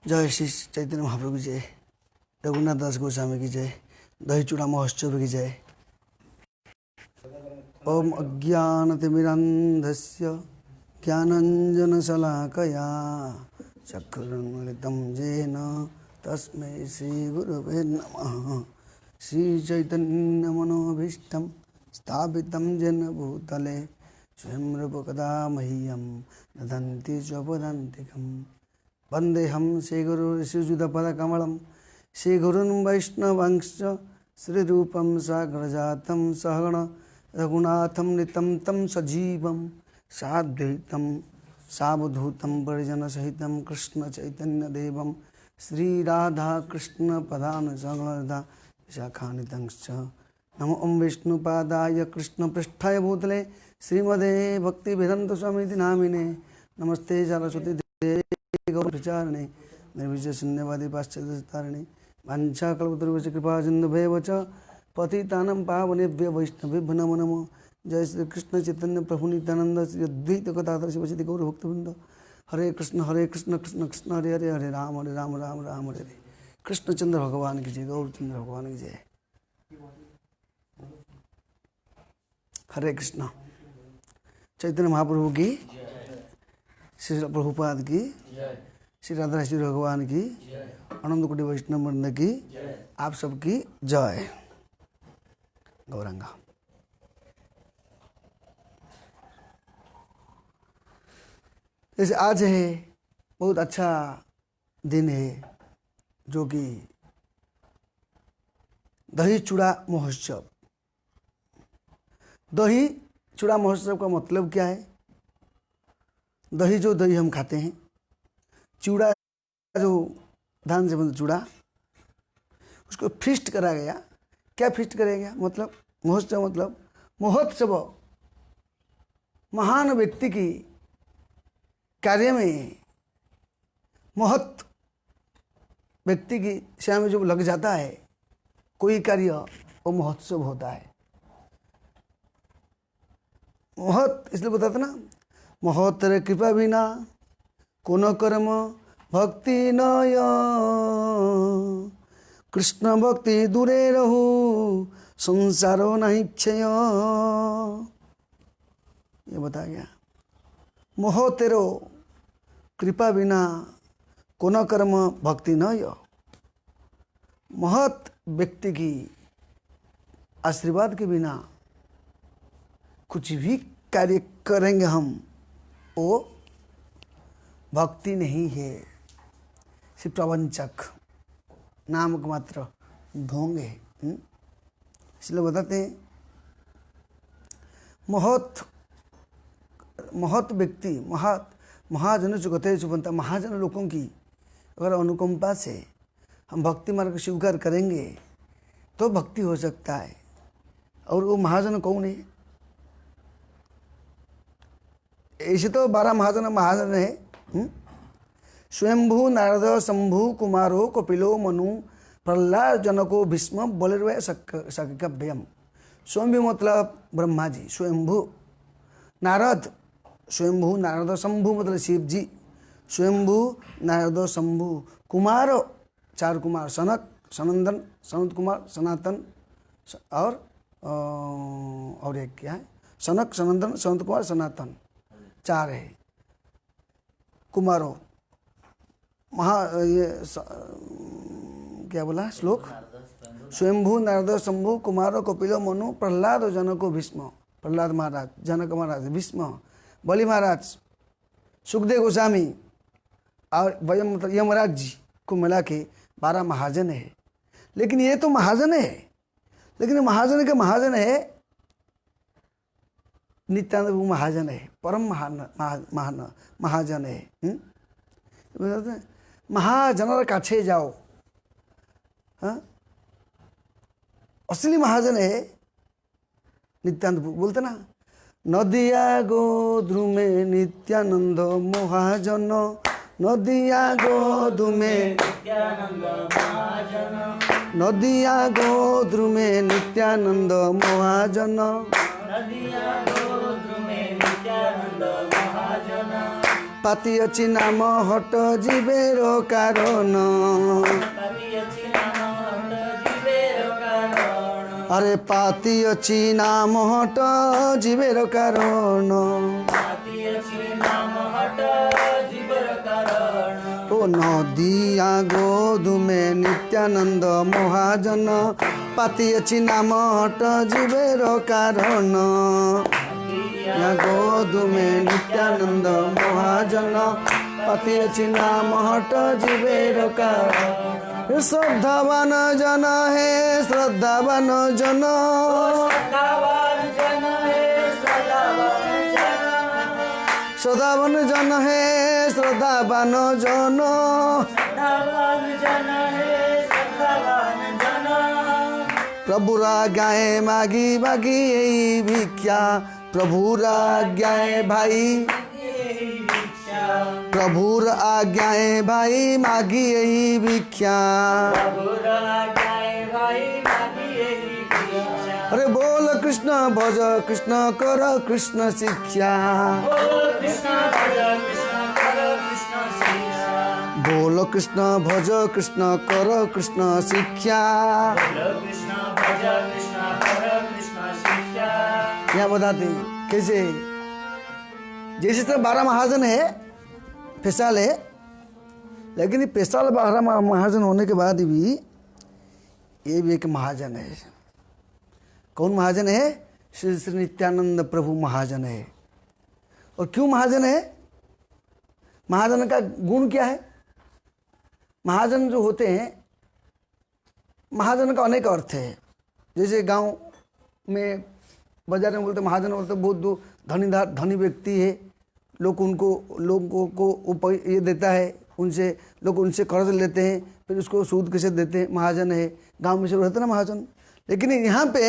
जय श्री चैतन्य महाप्रभु की जय, रघुनाथ दास गोस्वामी की जय, दही चूड़ा महोत्सव की जय। ओम अज्ञानतिमिरन्धस्य ज्ञानाञ्जनशलाकया चक्षुरुन्मिलितं येन तस्मै श्रीगुरवे नमः। श्रीचैतन्यमनोभीष्टं स्थापितं येन भूतले स्वयं रूपकदा मह्यं ददन्ति स्वपदान्तिकं। वन्देऽहं श्रीगुरुश्रीयुतपदकमलं श्रीगुरुन् वैष्णवांश्च श्रीरूपं साग्रजातं सहगण रघुनाथं नितं तं सजीवं साद्वैतं सावधूतं परिजनसहितं कृष्णचैतन्यदेवं श्रीराधाकृष्णपदानुसंवर्धा शाखानितंश्च। नमो ॐ विष्णुपादाय कृष्णपृष्ठाय भूतले श्रीमदे भक्तिवेदान्तस्वामिनिति नामिने। नमस्ते सरस्वती देवे गौरचारिणे निर्विशून्यवादी पाश्चात्यतारिणे वाञ्छाकल्पतरुभ्यश्च कृपासिन्धुभ्येव च पतितानां पावनेभ्यो वैष्णवेभ्यो नमो नमः। जय श्री कृष्ण चैतन्य प्रभु नित्यानंद श्री अद्वैत गदाधर शिवसति गौर भक्तवृंद। हरे कृष्ण कृष्ण कृष्ण हरे हरे, हरे राम राम राम हरे हरे। कृष्णचंद्र भगवान की जय, गौरचंद्र भगवान की जय। हरे कृष्ण। चैतन्य महाप्रभु की, श्री प्रभुपाद की, श्री राधा श्री भगवान की, आनंद कोटि वैष्णव वृंद की, आप सबकी जय। गौरंगा। जैसे आज है बहुत अच्छा दिन है, जो कि दही चूड़ा महोत्सव। दही चूड़ा महोत्सव का मतलब क्या है? दही जो दही हम खाते हैं, चूड़ा जो धान से बना चूड़ा, उसको फीस्ट करा गया। क्या फीस्ट करा गया? मतलब महोत्सव, मतलब महोत्सव, महान व्यक्ति की कार्य में, महत् व्यक्ति की सेवा में जो लग जाता है कोई कार्य, वो महोत्सव होता है। महत् इसलिए बताते ना, महोत्तर कृपा बिना कोनो कर्म भक्ति नय, कृष्ण भक्ति दूरे रहू संसारो नहीं क्षय। ये बताया गया। मोह तेरो कृपा बिना कोनो कर्म भक्ति नय। महत् व्यक्ति की आशीर्वाद के बिना कुछ भी कार्य करेंगे हम, वो भक्ति नहीं है, सिर्फ प्रवंचक, नामक मात्र ढोंग है। इसलिए बताते हैं महत् व्यक्ति, महाजन चुगते चुपंता, महाजन लोगों की अगर अनुकंपा से हम भक्ति मार्ग को स्वीकार करेंगे तो भक्ति हो सकता है। और वो महाजन कौन है? ऐसे तो 12 महाजन है। स्वयंभू नारद शंभु कुमारो कपिलो मनु प्रहलाद जनको भीष्म बलिर्वय शक्यभ्यम। स्वयंभू मतलब ब्रह्मा जी, स्वयंभू नारद, स्वयंभू नारद शंभु मतलब शिव जी, स्वयंभू नारद शंभु कुमार, 4 कुमार, सनक, सनंदन, सनत कुमार, सनातन और एक क्या है? सनक, सनंदन, सनत कुमार, सनातन, 4 है कुमारों। क्या बोला श्लोक? स्वयंभू नारद शंभु कुमारो कपिलो मनु प्रहलाद जनको भीष्म। प्रहलाद महाराज, जनक महाराज, भीष्म, बलि महाराज, सुखदेव गोस्वामी और वयम मतलब यमराज जी को मिला के 12 महाजन है। लेकिन ये तो महाजन है, लेकिन महाजन के महाजन है नित्यानंद महाजन है, परम महाजन है। महाजनर काछे जाओ, हाँ, असली महाजन है नित्यानंद बोलते ना। नदिया गोद्रुमे नित्यानंद महाजन, नदिया गोद्रुमे नदिया गोद्रुमे नित्यानंद महाजन, पाती अछि नाम हट जीवेर कारण अरे पाती अछि नाम हट जीवेर कारण ओ नदिया गोदुमे नित्यानंद महाजन पाती अछि नाम हट जीवेर कारण या गोदुमे नित्यानंद महाजन पाती अछि नाम हट जीवेर कारण श्रद्धावान जन है श्रद्धावान जन श्रद्धावान जन है श्रद्धावान जन प्रभुरा गाए मागी मागी यही भिक्षा प्रभुर आज्ञाएं भाई प्रभुर आज्ञाएं भाई मागी यही भिक्षा अरे बोल कृष्ण भज कृष्ण कर कृष्ण शिक्षा बोल कृष्ण भज कृष्ण कर कृष्ण शिक्षा यहाँ बताते हैं कैसे जैसे तरह 12 महाजन है पेशाल है लेकिन पेशाल 12 महाजन होने के बाद भी ये भी एक महाजन है। कौन महाजन है? श्री श्री नित्यानंद प्रभु महाजन है। और क्यों महाजन है? महाजन का गुण क्या है? महाजन जो होते हैं महाजन का अनेक अर्थ है। जैसे गांव में बाजार में बोलते महाजन बोलते बहुत धनी व्यक्ति है, लोगों को ये देता है, उनसे लोग उनसे कर्ज लेते हैं फिर उसको सूद कैसे देते हैं, महाजन है। गांव में से रहते ना महाजन। लेकिन यहाँ पे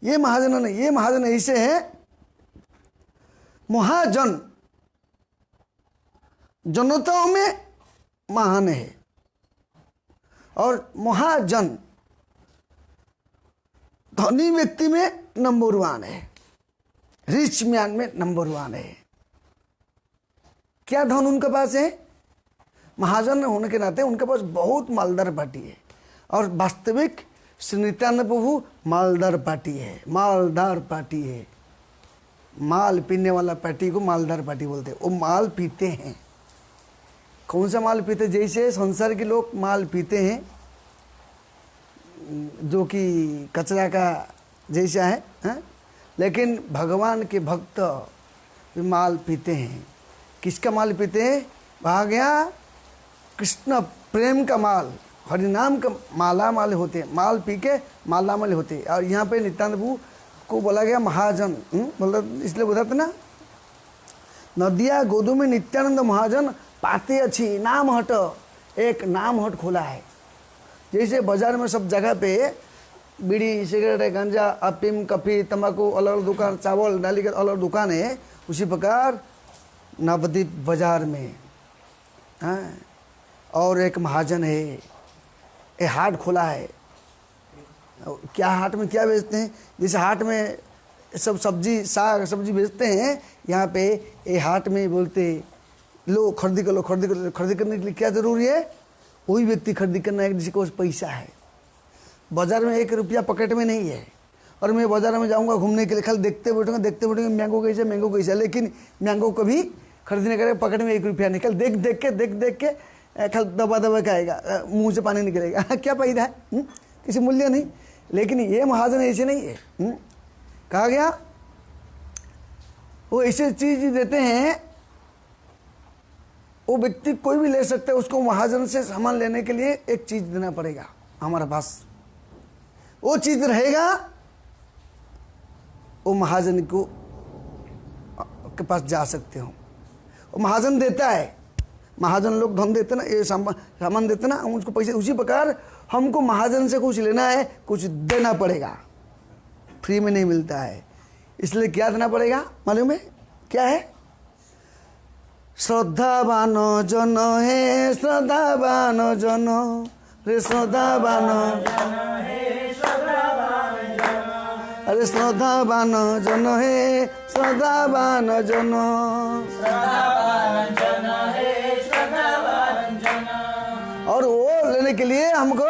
ये महाजन नहीं, ये महाजन ऐसे है महाजन जनताओं में महान है और महाजन धनी व्यक्ति में नंबर 1 है, रिच मैन में नंबर 1 है। क्या धन उनके पास है? महाजन होने के नाते उनके पास बहुत मालदार पार्टी है। और वास्तविक श्री नित्यानंद प्रभु मालदार पार्टी है, मालदार पार्टी है। माल पीने वाला पार्टी को मालदार पार्टी बोलते हैं। वो माल पीते हैं। कौन सा माल पीते? जैसे संसार के लोग माल पीते हैं जो कि कचरा का जैसा है, लेकिन भगवान के भक्त माल पीते हैं। किसका माल पीते हैं? वहाँ गया कृष्ण प्रेम का माल, हरिनाम का माला माल होते हैं, माल पी के माला माल होते हैं। और यहाँ पे नित्यानंद प्रभु को बोला गया महाजन, बोला इसलिए बताते ना, नदिया गोदू में नित्यानंद महाजन पाते अच्छी नाम हट, एक नाम हट खोला है। जैसे बाजार में सब जगह पे बीड़ी सिगरेट गांजा अफीम कॉफी तंबाकू अलग अलग दुकान, चावल दाली के अलग दुकान है, उसी प्रकार नवद्वीप बाजार में और एक महाजन है, ये हाट खोला है। क्या हाट में क्या बेचते हैं? जैसे हाट में सब सब्जी साग सब्जी बेचते हैं, यहाँ पे ये हाट में बोलते लो खरीदी कर लो, खरीदी कर लो। खरीदी करने के लिए क्या जरूरी है? वही व्यक्ति खरीदी करना है जिसके पास पैसा है। बाजार में 1 रुपया पॉकेट में नहीं है और मैं बाजार में जाऊंगा घूमने के लिए, खाली देखते बैठूंगा मैंगो कैसे, लेकिन मैंगो कभी खरीदने करेगा पॉकेट में 1 रुपया निकल, देख के खाली दबा के आएगा, मुंह से पानी निकलेगा। क्या फायदा है? किसी मूल्य नहीं। लेकिन ये महाजन ऐसे नहीं है। कहा गया वो ऐसे चीज देते हैं, वो व्यक्ति कोई भी ले सकता है, उसको महाजन से सामान लेने के लिए एक चीज देना पड़ेगा हमारे पास। वो चीज रहेगा वो महाजन को के पास जा सकते हो। वो महाजन देता है, महाजन लोग धन देते ना, ये सामान देते ना, हम उसको पैसे। उसी प्रकार हमको महाजन से कुछ लेना है, कुछ देना पड़ेगा, फ्री में नहीं मिलता है। इसलिए क्या देना पड़ेगा मालूम है? क्या है? श्रद्धावान जन है, श्रद्धावान जन रे, श्रद्धावान अरे श्रद्धावान जन है, श्रद्धावान जन, और वो लेने के लिए हमको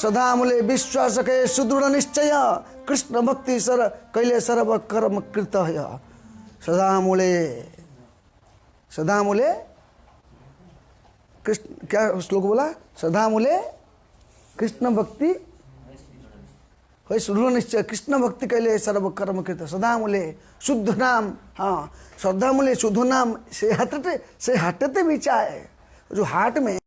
श्रद्धा मूले विश्वास के सुदृढ़ निश्चय कृष्ण भक्ति सर कैले सर्व कर्म कृत है। श्रद्धा मूले कृष्ण, क्या श्लोक बोला? श्रद्धा मूले कृष्ण भक्ति है सुदृढ़ निश्चय कृष्ण भक्ति कैले सर्व कर्म कृत। श्रद्धा मूले शुद्ध नाम, हाँ श्रद्धा मूले शुद्ध नाम से हटते बिचाए। जो हाट में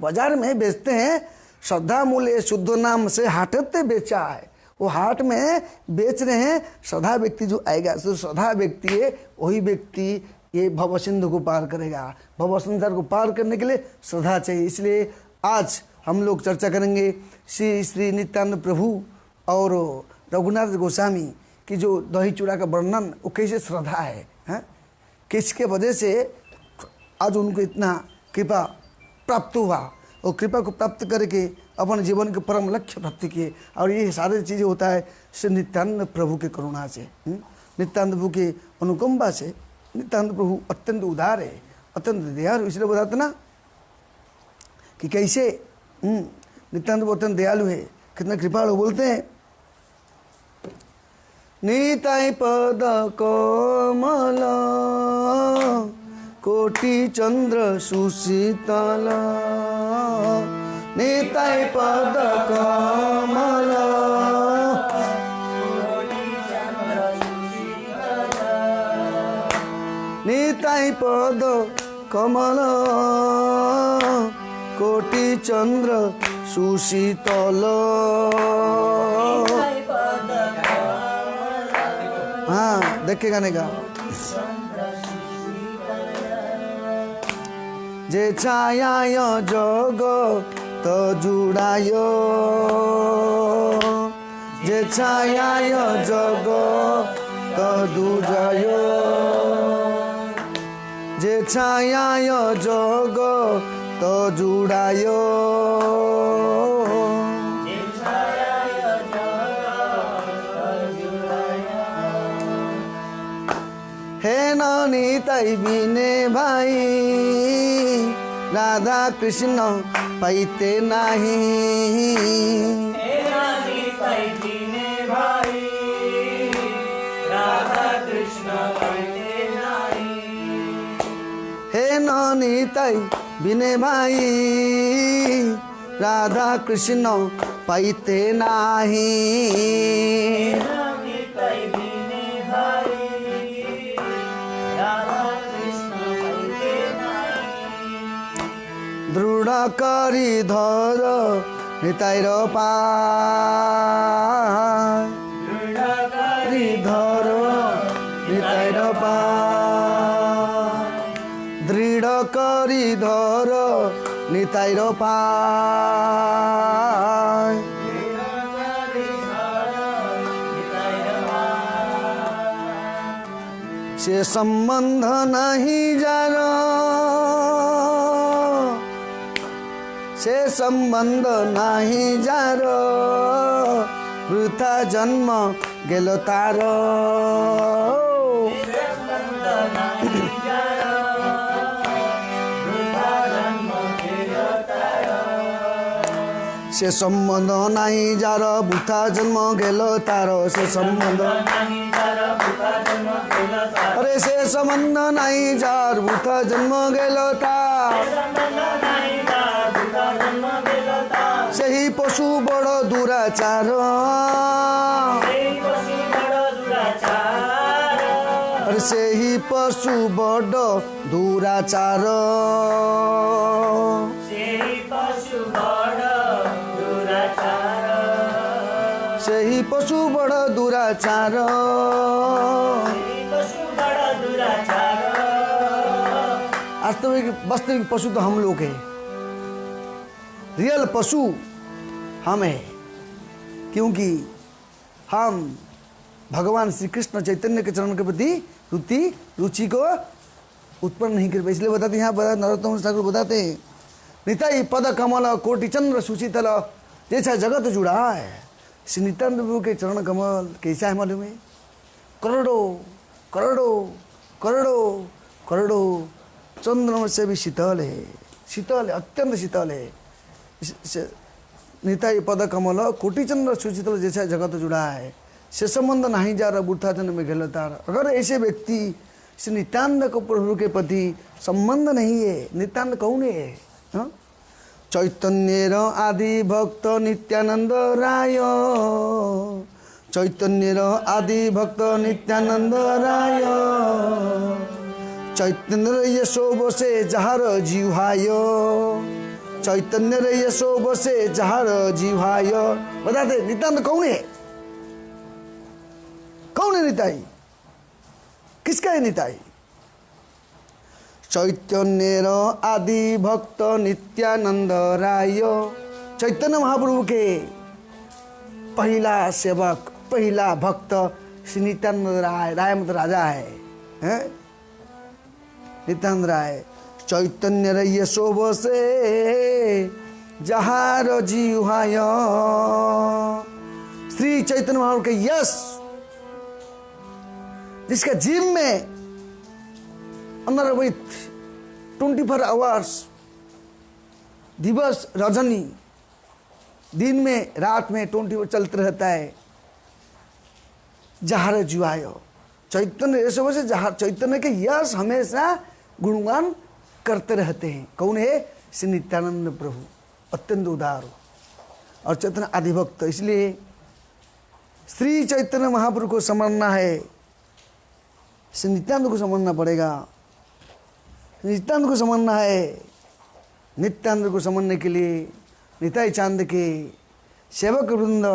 बाजार में बेचते हैं, श्रद्धा मूल्य शुद्ध नाम से हटते बेचा है, वो हाट में बेच रहे हैं। श्रद्धा व्यक्ति जो आएगा, जो श्रद्धा व्यक्ति है, वही व्यक्ति ये भव सिंधु को पार करेगा। भव संसार को पार करने के लिए श्रद्धा चाहिए। इसलिए आज हम लोग चर्चा करेंगे श्री श्री नित्यानंद प्रभु और रघुनाथ गोस्वामी की जो दही चूड़ा का वर्णन, वो कैसे श्रद्धा है, किसके वजह से आज उनको इतना कृपा प्राप्त हुआ, और कृपा को प्राप्त करके अपने जीवन के परम लक्ष्य प्राप्त किए। और ये सारी चीज़ें होता है श्री नित्यानंद प्रभु के करुणा से, नित्यानंद प्रभु के अनुकंपा से। नित्यानंद प्रभु अत्यंत उदार है, अत्यंत दयालु। इसलिए बताते ना कि कैसे नित्यानंद प्रभु अत्यंत दयालु है, कितना कृपालु। बोलते हैं निताय पद कोमल कोटि चंद्र सुशीतल, निताय पद कमल, निताय पद कमल कोटि चंद्र सुशीतल। हाँ देखे गाने का। जे छायाय जगत जुड़ाय, जे छायाय जगत जुड़ाय, जे छायाय जगत जुड़ाय, हे निताई बिने भाई राधा कृष्ण पाइते नहीं, हे निताई बिने भाई राधा कृष्ण पाइते नहीं, हे निताई बिने भाई राधा कृष्ण पाइते नहीं। दृढ़ करी धर निताई रो पाय, दृढ़ करी धर निताई रो पाय, दृढ़ करी धर निताई रो पाय, से संबंध नहीं जानो, से संबंध नहीं जारो, वृथा जन्म गेलो तारो, से संबंध नहीं जारो, वृथा जन्म गेलो तारो, से संबंध अरे से संबंध नहीं जार वृथा जन्म गेलो तारो, सेही पशु बड़ दुराचार, अरे सेही पशु बड़ दुराचार, सेही पशु बड़ दुराचार। वास्तविक पशु तो हम लोग हैं, रियल पशु हम है, क्योंकि हम भगवान श्री कृष्ण चैतन्य के चरण के प्रति रुचि को उत्पन्न नहीं कर पाए। इसलिए बताते यहाँ नरोत्तम ठाकुर बताते हैं निताई पद कमल कोटि चंद्र सुशीतल, जैसा जगत जुड़ा है श्री नित्यानंद प्रभु के चरण कमल कैसा है मालूम है? करोड़ों करोड़ों करोड़ों करोड़ों चंद्रमा से भी शीतल है, शीतल है, अत्यंत शीतल है। निताई पद कमल कोटि चंद्र सुशीतल जैसा जगत जुड़ा है, से संबंध नहीं जा रहा बुढ़ा जन में घेलतार। अगर ऐसे व्यक्ति श्री नित्यानंद को प्रभु के प्रति संबंध नहीं है, नित्यानंद कौन है? हाँ? चैतन्य आदि भक्त नित्यानंद राय, चैतन्य आदि भक्त नित्यानंद राय, चैतन्य यशो बसे जहार जिह्वाय, चैतन्य यशो बसे जहार जिह्वाय। बताते नित्यानंद कौन है? कौन है निताई? किसका है निताई? चैतन्य आदि भक्त नित्यानंद राय, चैतन्य महाप्रभु के पहला सेवक, पहला भक्त श्री नित्यानंद राय। राय मतलब राजा है? नित्यानंद राय। चैतन्य यशो बसे जहार जिह्वाय, श्री चैतन्य महाप्रभु के यश, जिसका जीव में अंदर विथ 24 आवर्स, दिवस रजनी, दिन में रात में 24 चलते रहता है। जहार जुआय, चैतन्य ऐसे वैसे जहार, चैतन्य के यश हमेशा गुणगान करते रहते हैं। कौन है? श्री नित्यानंद प्रभु, अत्यंत उदार और चैतन्य आदिभक्त। इसलिए श्री चैतन्य महाप्रभु को समझना है, श्री नित्यानंद को समझना पड़ेगा। नित्यानंद को समझना है। नित्यानंद को समझने के लिए निताई चांद के सेवक वृंद,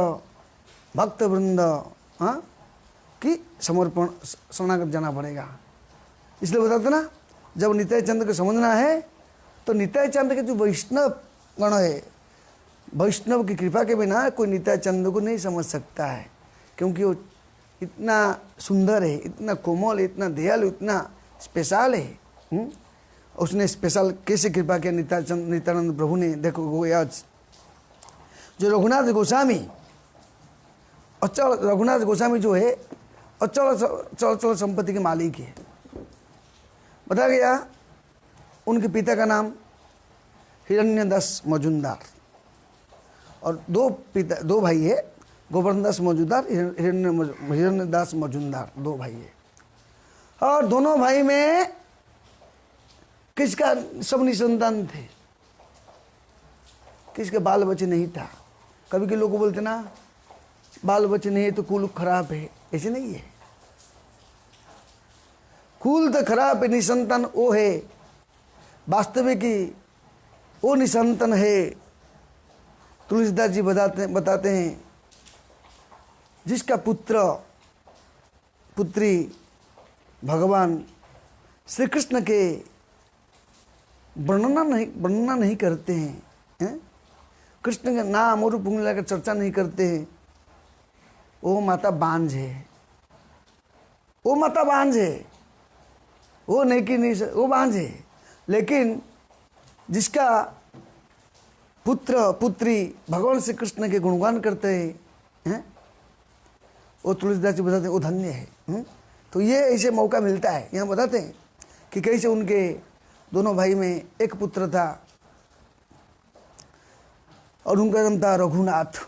भक्त वृंद की समर्पण शरणागत जाना पड़ेगा। इसलिए बताते ना, जब निताई चांद को समझना है तो निताई चांद के जो वैष्णव गण है, वैष्णव की कृपा के बिना कोई निताई चांद को नहीं समझ सकता है, क्योंकि वो इतना सुंदर है, इतना कोमल, इतना दयालु, इतना स्पेशल है। उसने स्पेशल कैसे कृपा किया नित्यानंद प्रभु ने? देखो आज जो रघुनाथ गोस्वामी, अचल रघुनाथ गोस्वामी जो है अचल चल संपत्ति के मालिक है। बता गया उनके पिता का नाम हिरण्यदास मजुमदार, और दो भाई है, गोवर्धनदास मजुमदार, हिरण्यदास मजुमदार, दो भाई है। और दोनों भाई में किसका सब निसंतान थे, किसके बाल बच्चे नहीं था। कभी के लोग बोलते ना बाल बच्चे नहीं है तो कुल खराब है, ऐसे नहीं है। कुल तो खराब है, निसंतान वो है। वास्तविक वो निसंतान है। तुलसीदास जी बताते हैं जिसका पुत्री भगवान श्री कृष्ण के वर्णना नहीं करते हैं, कृष्ण के नाम और रूप का चर्चा नहीं करते हैं, वो माता बांझ है। वो माता बांझ है, वो नहीं कि नहीं, वो बांझ है। लेकिन जिसका पुत्र पुत्री भगवान श्री कृष्ण के गुणगान करते हैं, वो तुलसीदास जी बताते हैं वो धन्य है। तो ये ऐसे मौका मिलता है। यहाँ बताते हैं कि कैसे उनके दोनों भाई में एक पुत्र था और उनका नाम था रघुनाथ।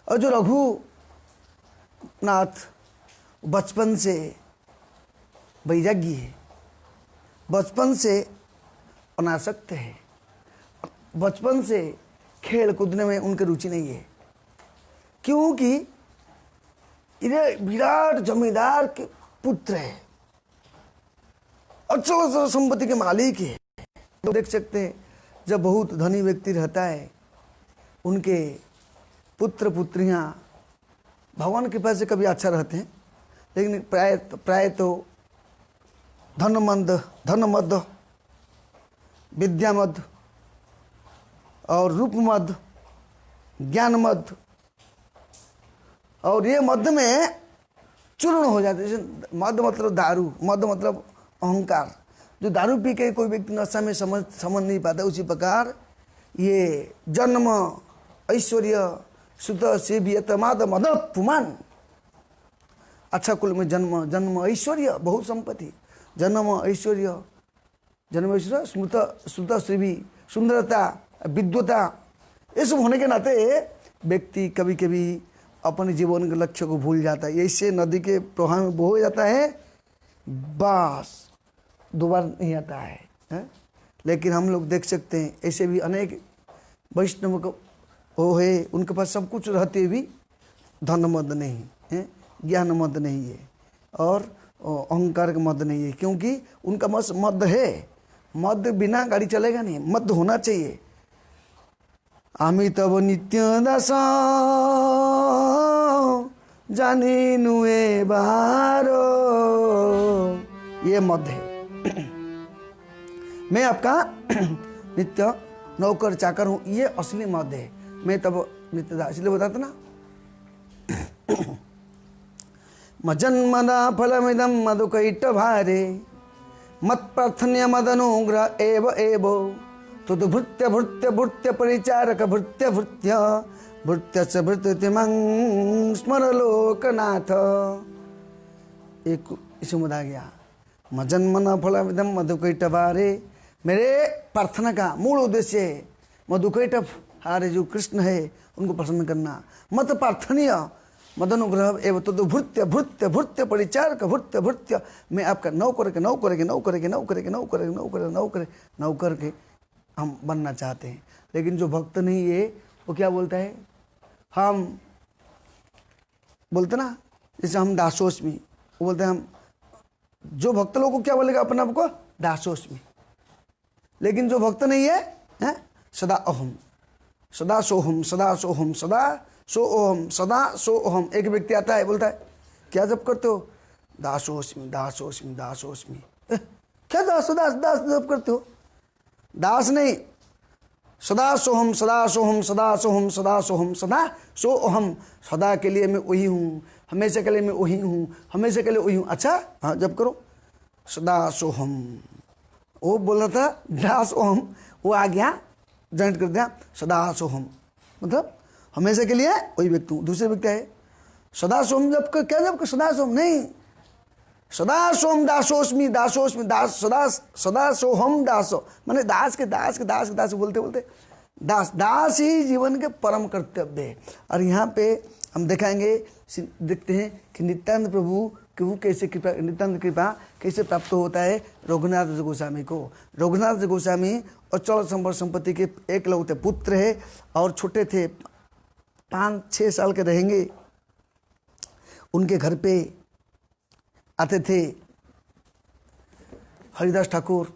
और जो रघुनाथ बचपन से वैरागी है, बचपन से अनासक्त है, बचपन से खेल कूदने में उनकी रुचि नहीं है, क्योंकि इधर विराट जमींदार के पुत्र है, अच्छा संपत्ति के मालिक है। तो देख सकते हैं जब बहुत धनी व्यक्ति रहता है, उनके पुत्र पुत्रियां भगवान के पास से कभी अच्छा रहते हैं, लेकिन प्राय तो धनमद, विद्यामद और रूपमद, ज्ञानमद, और ये मद में चूर्ण हो जाते हैं। मद मतलब दारू, मद मतलब अहंकार। जो दारू पी के कोई व्यक्ति नशा में समझ नहीं पाता, उसी प्रकार ये जन्म, ऐश्वर्य, सुत सेवियत माद मद पुमान। अच्छा कुल में जन्म, जन्म ऐश्वर्य, बहुत संपत्ति, जन्म ऐश्वर्य, जन्म ऐश्वर्य, स्मृत श्रुत श्रीवी, सुंदरता, विद्वता, ये सब होने के नाते व्यक्ति कभी कभी अपने जीवन के लक्ष्य को भूल जाता है। ऐसे नदी के प्रवाह में बह जाता है, बस दोबारा नहीं आता है। लेकिन हम लोग देख सकते हैं ऐसे भी अनेक वैष्णव को वो है, उनके पास सब कुछ रहते भी धन मद नहीं है, ज्ञान मद नहीं है और अहंकार का मद नहीं है, क्योंकि उनका बस मद है। मद बिना गाड़ी चलेगा नहीं, मद होना चाहिए। आमी तब नित्य दास जानी नुए बारो, ये मद है। मैं आपका नित्य नौकर चाकर हूँ, ये असली मद है। मैं तब नित्य दास, इसलिए बताते ना मजन्मदा फलमिदं मधुकैट भारे मत प्रार्थन्य मदनुग्रह एव एव तुद भृत्य भृत्य भृत्य परिचारक भृत्य भृत्य भृत्य च भृत्य मंग स्मर लोकनाथ। एक इसमें आ गया मजन्मना फलमिदं मधुकैट भारे, मेरे प्रार्थना का मूल उद्देश्य है मधुकैट हारे जो कृष्ण है उनको प्रसन्न करना। मत प्रार्थनीय मदनुग्रह एवं तो भृत्य भृत्य भृत्य परिचारक भृत्य भृत्य, मैं आपका नौकर के नौकर के नौकर के नौकर के नौकर के नौकर नौकर नौकर के हम बनना चाहते हैं। लेकिन जो भक्त नहीं है वो क्या बोलता है, हम बोलते ना जैसे हम दासोस्मी, वो बोलते हैं हम, जो भक्त लोग को क्या बोलेगा अपने आप को दासोस्मी। लेकिन जो भक्त नहीं है, सदा अहम सदा सोहम सदा सोहम सदा सो ओहम सदा सो ओहम। एक व्यक्ति आता है बोलता है क्या जप करते हो, दासोस्मी दासोस्मी दासोस्मी। क्या दास दास दास जप करते हो, दास नहीं, सदा सोहम सदा सोहम सदा सोहम सदा सोहम सदा सो ओहम। सदा के लिए मैं वही हूँ, हमेशा के लिए मैं वही हूँ, हमेशा के लिए वही हूँ। अच्छा हाँ जप करो सदा सोहम। वो बोल रहा था दास ओहम, वो आ गया जॉइंट कर दिया सदा सोहम, मतलब हमेशा के लिए वही व्यक्ति हूँ। दूसरे व्यक्ति है सदा सोम जब क्या जब सदा सोम नहीं, सदा सोम दासोस्मी दासोस्मी दास सदा सदा सोहम दासो, माने दास के दास के दास के दास बोलते बोलते दास दास ही जीवन के परम कर्तव्य है। और यहाँ पे हम दिखाएंगे, देखते हैं कि नित्यानंद प्रभु कि कैसे कृपा, नित्यानंद कृपा कैसे प्राप्त होता है रघुनाथ गोस्वामी को। रघुनाथ गोस्वामी और चौल संवर संपत्ति के एकलौते पुत्र है और छोटे थे, 5-6 साल के रहेंगे। उनके घर पे आते थे हरिदास ठाकुर,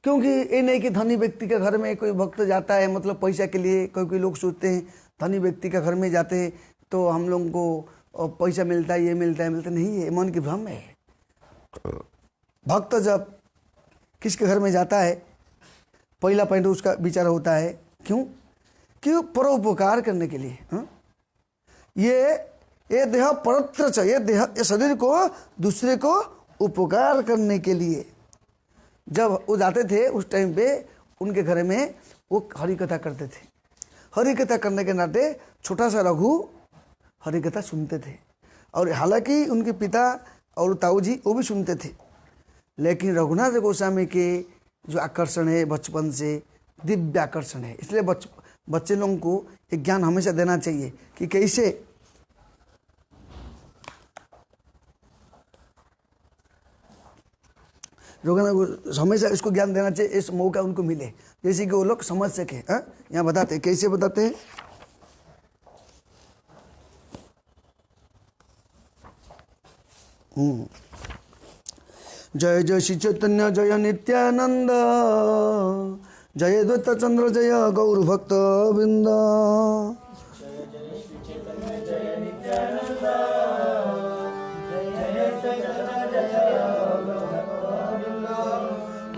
क्योंकि ये नहीं कि धनी व्यक्ति के घर में कोई भक्त जाता है मतलब पैसा के लिए। कोई लोग सोचते हैं धनी व्यक्ति के घर में जाते हैं तो हम लोगों को पैसा मिलता है, ये मिलता है, मिलता नहीं है, मन की भ्रम है। भक्त जब किसके घर में जाता है पहला पॉइंट उसका विचार होता है क्यों कि परोपकार करने के लिए। ये देह परत्र च, ये देह ये शरीर को दूसरे को उपकार करने के लिए जब वो जाते थे उस टाइम पे उनके घर में वो हरि कथा करते थे। हरि कथा करने के नाते छोटा सा रघु हरि कथा सुनते थे और हालांकि उनके पिता और ताऊ जी वो भी सुनते थे, लेकिन रघुनाथ गोस्वामी के जो आकर्षण है बचपन से दिव्य आकर्षण है। इसलिए बच्चे लोगों को एक ज्ञान हमेशा देना चाहिए कि कैसे रघुनाथ, हमेशा इसको ज्ञान देना चाहिए, इस मौका उनको मिले जैसे कि वो लोग समझ सके। यहाँ बताते कैसे बताते हैं, जय जय श्री चैतन्य जय नित्यानंद जय द्वैत चंद्र जय गौर भक्त वृंद।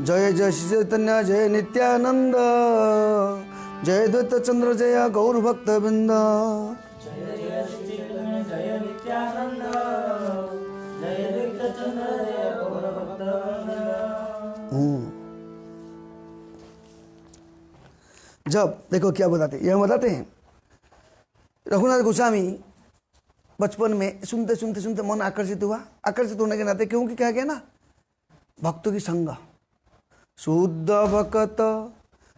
जय जय श्री चैतन्य जय नित्यानंद जय द्वैत चंद्र जय गौर भक्त वृंद। जब देखो क्या बताते हैं, यह बताते हैं रघुनाथ गोस्वामी बचपन में सुनते सुनते सुनते मन आकर्षित हुआ। आकर्षित होने के नाते क्योंकि क्या गया ना, भक्तों की संग, शुद्ध भक्त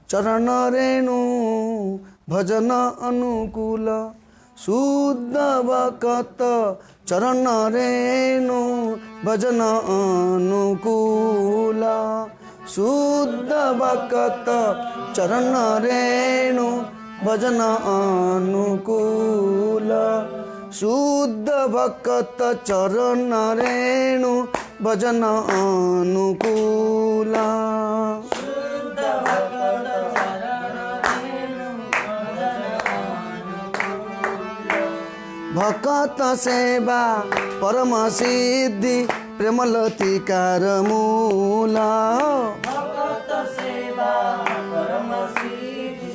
चरण रेणु भजन अनुकूल, शुद्ध भक्त चरण रेणु भजन अनुकूल, शुद्ध भक्त चरण रेणु भजन अनुकूल, शुद्ध भक्त चरण रेणु भजन अनुकूल। भक्त सेवा परम सिद्धि प्रेमलतिकार मूल, भक्त सेवा परम सिद्धि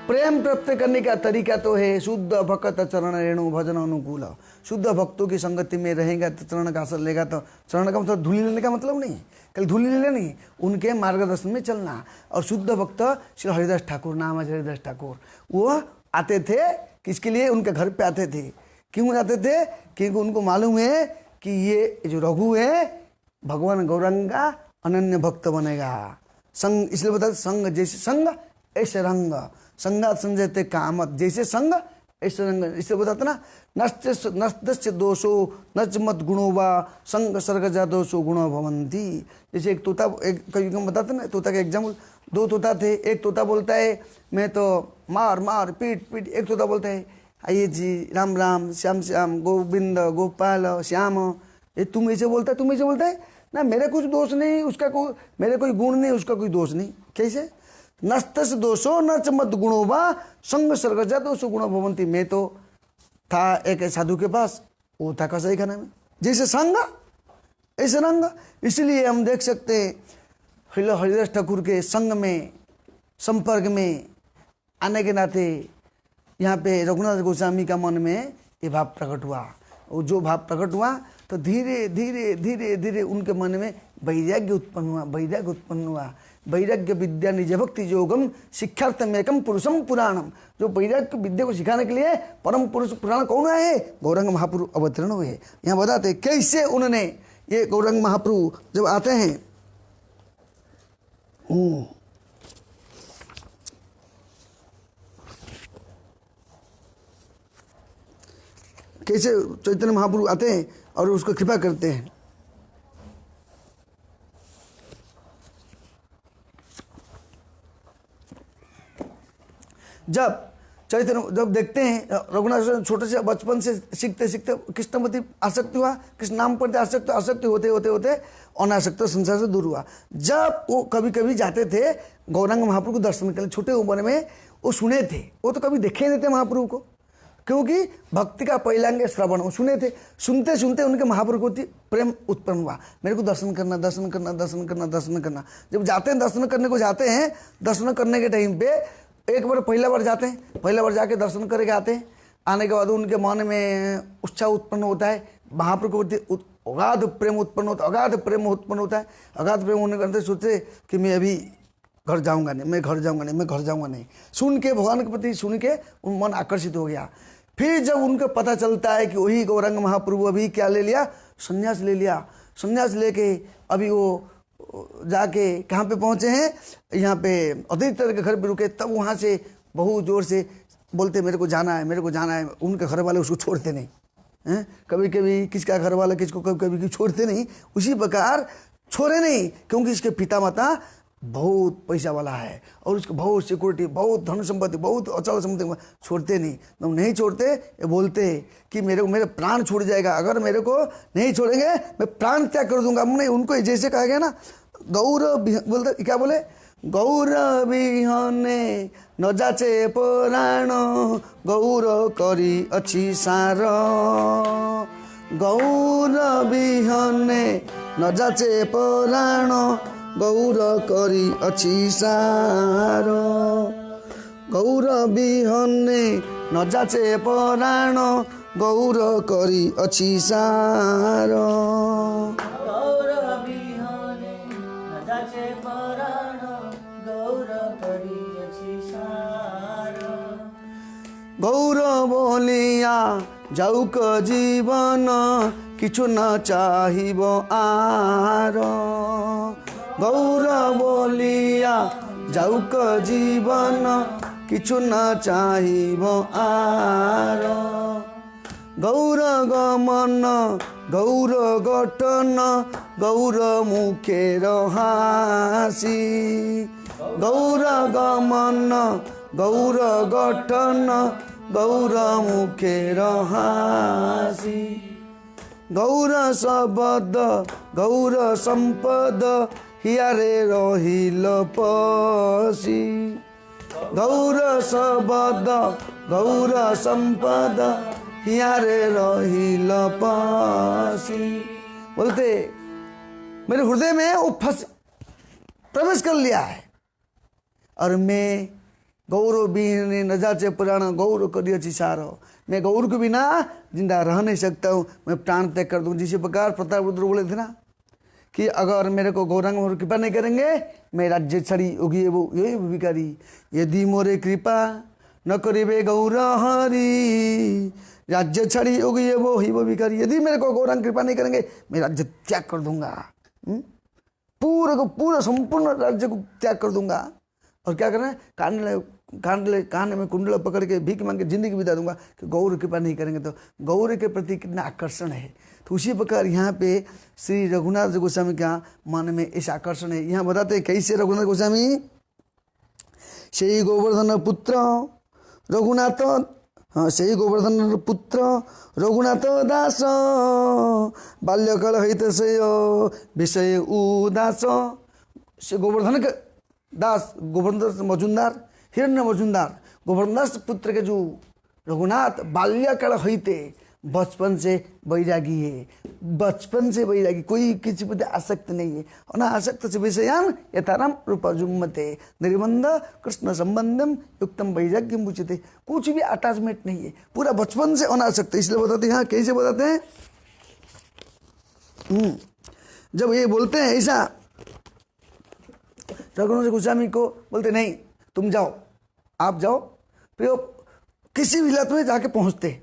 प्रेम प्राप्त करने का तरीका तो है शुद्ध भक्त चरण रेणु भजन अनुकूल। शुद्ध भक्तों की संगति में रहेगा तो चरण का असर लेगा, तो चरण का मतलब धूली लेने का मतलब नहीं, कल धूली ले नहीं, उनके मार्गदर्शन में चलना। और शुद्ध भक्त श्री हरिदास ठाकुर, नाम है हरिदास ठाकुर, वो आते थे किसके लिए, उनके घर पे आते थे। क्यों आते थे? क्योंकि उनको मालूम है कि ये जो रघु है भगवान गौरंग का अनन्य भक्त बनेगा। संग इसलिए बताते, संग जैसे संग ऐसे रंग, संगात संजयते कामत, जैसे संग ऐसे रंग। इसलिए बताते ना, नष्ट दोषो नच मत गुणो वा संग सर्गजा दोषो गुणो भवंती। जैसे एक तोता, एक कभी बताते ना, तोता का एग्जाम्पल, दो तोता थे, एक तोता बोलता है मैं तो मार मार पीट पीट, एक तोता बोलता है आइए जी राम राम श्याम श्याम गोविंद गोपाल श्याम। ये तुम ऐसे बोलता है, तुम ऐसे बोलता है ना, मेरा कुछ दोष नहीं, उसका कोई, मेरे कोई गुण नहीं, उसका कोई दोष नहीं। कैसे? नस्तस दोषो न चमत गुणो वा संग सर्गजा दोषो गुणो भवंती। मैं तो था एक साधु के पास, वो था कसाई खाना में, जैसे संग ऐसे रंग। इसलिए हम देख सकते हरिदास ठाकुर के संग में, संपर्क में आने के नाते यहाँ पे रघुनाथ गोस्वामी का मन में ये भाव प्रकट हुआ। और जो भाव प्रकट हुआ तो धीरे धीरे धीरे धीरे उनके मन में वैराग्य उत्पन्न हुआ, वैराग्य उत्पन्न हुआ। वैराग्य विद्या निज भक्ति योगम शिक्षार्थम एकम पुरुषम पुराणम। जो वैराग्य विद्या को सिखाने के लिए परम पुरुष पुराण कौन है? गौरंग महाप्रभु अवतरण हुए। यहाँ बताते कैसे उन्होंने, ये गौरंग महाप्रभु जब आते हैं, कैसे चैतन्य महाप्रभु आते हैं और उसको कृपा करते हैं। जब देखते हैं रघुनाथ छोटे से बचपन से सीखते सीखते कृष्ण प्रति आसक्ति हुआ, कृष्ण नाम प्रति आसक्ति होते होते होते अनासक्त संसार से दूर हुआ। जब वो कभी कभी जाते थे गौरांग महाप्रभु को दर्शन के लिए, छोटे उम्र में वो सुने थे, वो तो कभी देखे नहीं थे महाप्रभु को, क्योंकि भक्ति का पहिलांग श्रवण वो सुने थे। सुनते सुनते उनके महाप्रभु को प्रेम उत्पन्न हुआ, मेरे को दर्शन करना दर्शन करना दर्शन करना दर्शन करना। जब जाते हैं दर्शन करने को जाते हैं, दर्शन करने के टाइम पे एक बार पहला बार जाते हैं, पहला बार जाके दर्शन करके आते हैं। आने के बाद उनके मन में उत्साह उत्पन्न होता है, महाप्रभु के प्रति अगाध प्रेम उत्पन्न होता है, अगाध प्रेम उत्पन्न होता है। अगाध प्रेम होने के अंदर सोचते कि मैं अभी घर जाऊंगा नहीं, मैं घर जाऊंगा नहीं, मैं घर जाऊंगा नहीं। सुन के भगवान के प्रति सुन के उन मन आकर्षित हो गया। फिर जब उनको पता चलता है कि वही गौरंग महाप्रभु अभी क्या ले लिया, संन्यास ले लिया। संन्यास लेके अभी वो जाके कहाँ पे पहुँचे हैं, यहाँ पे अद्वैत के घर पे रुके। तब वहाँ से बहुत जोर से बोलते मेरे को जाना है, मेरे को जाना है। उनके घर वाले उसको छोड़ते नहीं हैं, कभी कभी किसका घर वाला किसको कभी कभी छोड़ते नहीं, उसी प्रकार छोड़े नहीं, क्योंकि इसके पिता माता बहुत पैसा वाला है और उसको बहुत सिक्योरिटी, बहुत धन संपत्ति, बहुत अचल संपत्ति, छोड़ते नहीं। तुम नहीं छोड़ते, ये बोलते कि मेरे को मेरे प्राण छूट जाएगा, अगर मेरे को नहीं छोड़ेंगे मैं प्राण त्याग कर दूंगा। हमने उनको जैसे कहा गया ना, गौरव बोलते क्या बोले, गौर विहने न जाचे पुराण गौर करी अच्छी सार, गौर विहने न जाचे पुराण गौर करी अच्छी सार, गौर विहने न जाचे पुराण गौर करी अच्छी सार, गौर विहने न जाचे पुराण गौर करी अच्छी सार। যাউক জীবন কিছু না চাহিব আর গৌর বলিয়া যাউক জীবন কিছু না চাহিব আর গৌর গমন গৌর গঠন গৌর মুখের হাসি গৌর গমন গৌর গঠন গৌর মুখের হাসি গৌর শব্দ গৌর সম্পদ হিয়ারে রহিল পশি গৌর শব্দ গৌর সম্পদ हियारे रहिल पासी। बोलते मेरे हृदय में वो प्रवेश कर लिया है और मैं गौरव बिन न जाचे पुराण गौरव करिए सारो, मैं गौरव के बिना जिंदा रह नहीं सकता हूँ, मैं प्राण त्याग कर दूँ। जिस प्रकार प्रताप रुद्र बोले थे ना कि अगर मेरे को गौरांग मोर कृपा नहीं करेंगे मैं राज्य छड़ी होगी वो यही भिखारी। यदि मोरे कृपा न करिबे गौर हरि राज्य छड़ी होगी वो ही वो भिखारी। यदि मेरे को गौरांग कृपा नहीं करेंगे मैं राज्य त्याग कर दूंगा, पूरा को पूरा संपूर्ण राज्य को त्याग कर दूंगा। और क्या करना है, कान में कुंडल पकड़ के भीख मांग के जिंदगी बिता दूंगा कि गौर कृपा नहीं करेंगे। तो गौर के प्रति कितना आकर्षण है। तो उसी प्रकार यहाँ पे श्री रघुनाथ गोस्वामी का मन में ऐसा आकर्षण है। यहाँ बताते हैं कैसे रघुनाथ गोस्वामी से गोवर्धन पुत्र रघुनाथ, हाँ से गोवर्धन पुत्र रघुनाथ दास बाल्यकाल हित से विषय उदास। से गोवर्धन के दास गोवर्धन मजुमदार हिरण्य मजुमदार गोवर्धन दास पुत्र के जो रघुनाथ बाल्यकाल हिते बचपन से वैरागी है, बचपन से वैरागी, कोई किसी प्रति आसक्त नहीं है। अनासक्त से विषयान यथाराम रूपजुम्मते निर्बंध कृष्ण संबंधम युक्तम वैराग्यम उच्यते। कुछ भी अटैचमेंट नहीं है, पूरा बचपन से अनासक्त। इसलिए बताते हैं यहाँ कैसे बताते हैं, जब ये बोलते हैं ऐसा रघुनाथ गोस्वामी को बोलते नहीं तुम जाओ, आप जाओ। फिर किसी भी हालत में जाके पहुँचते,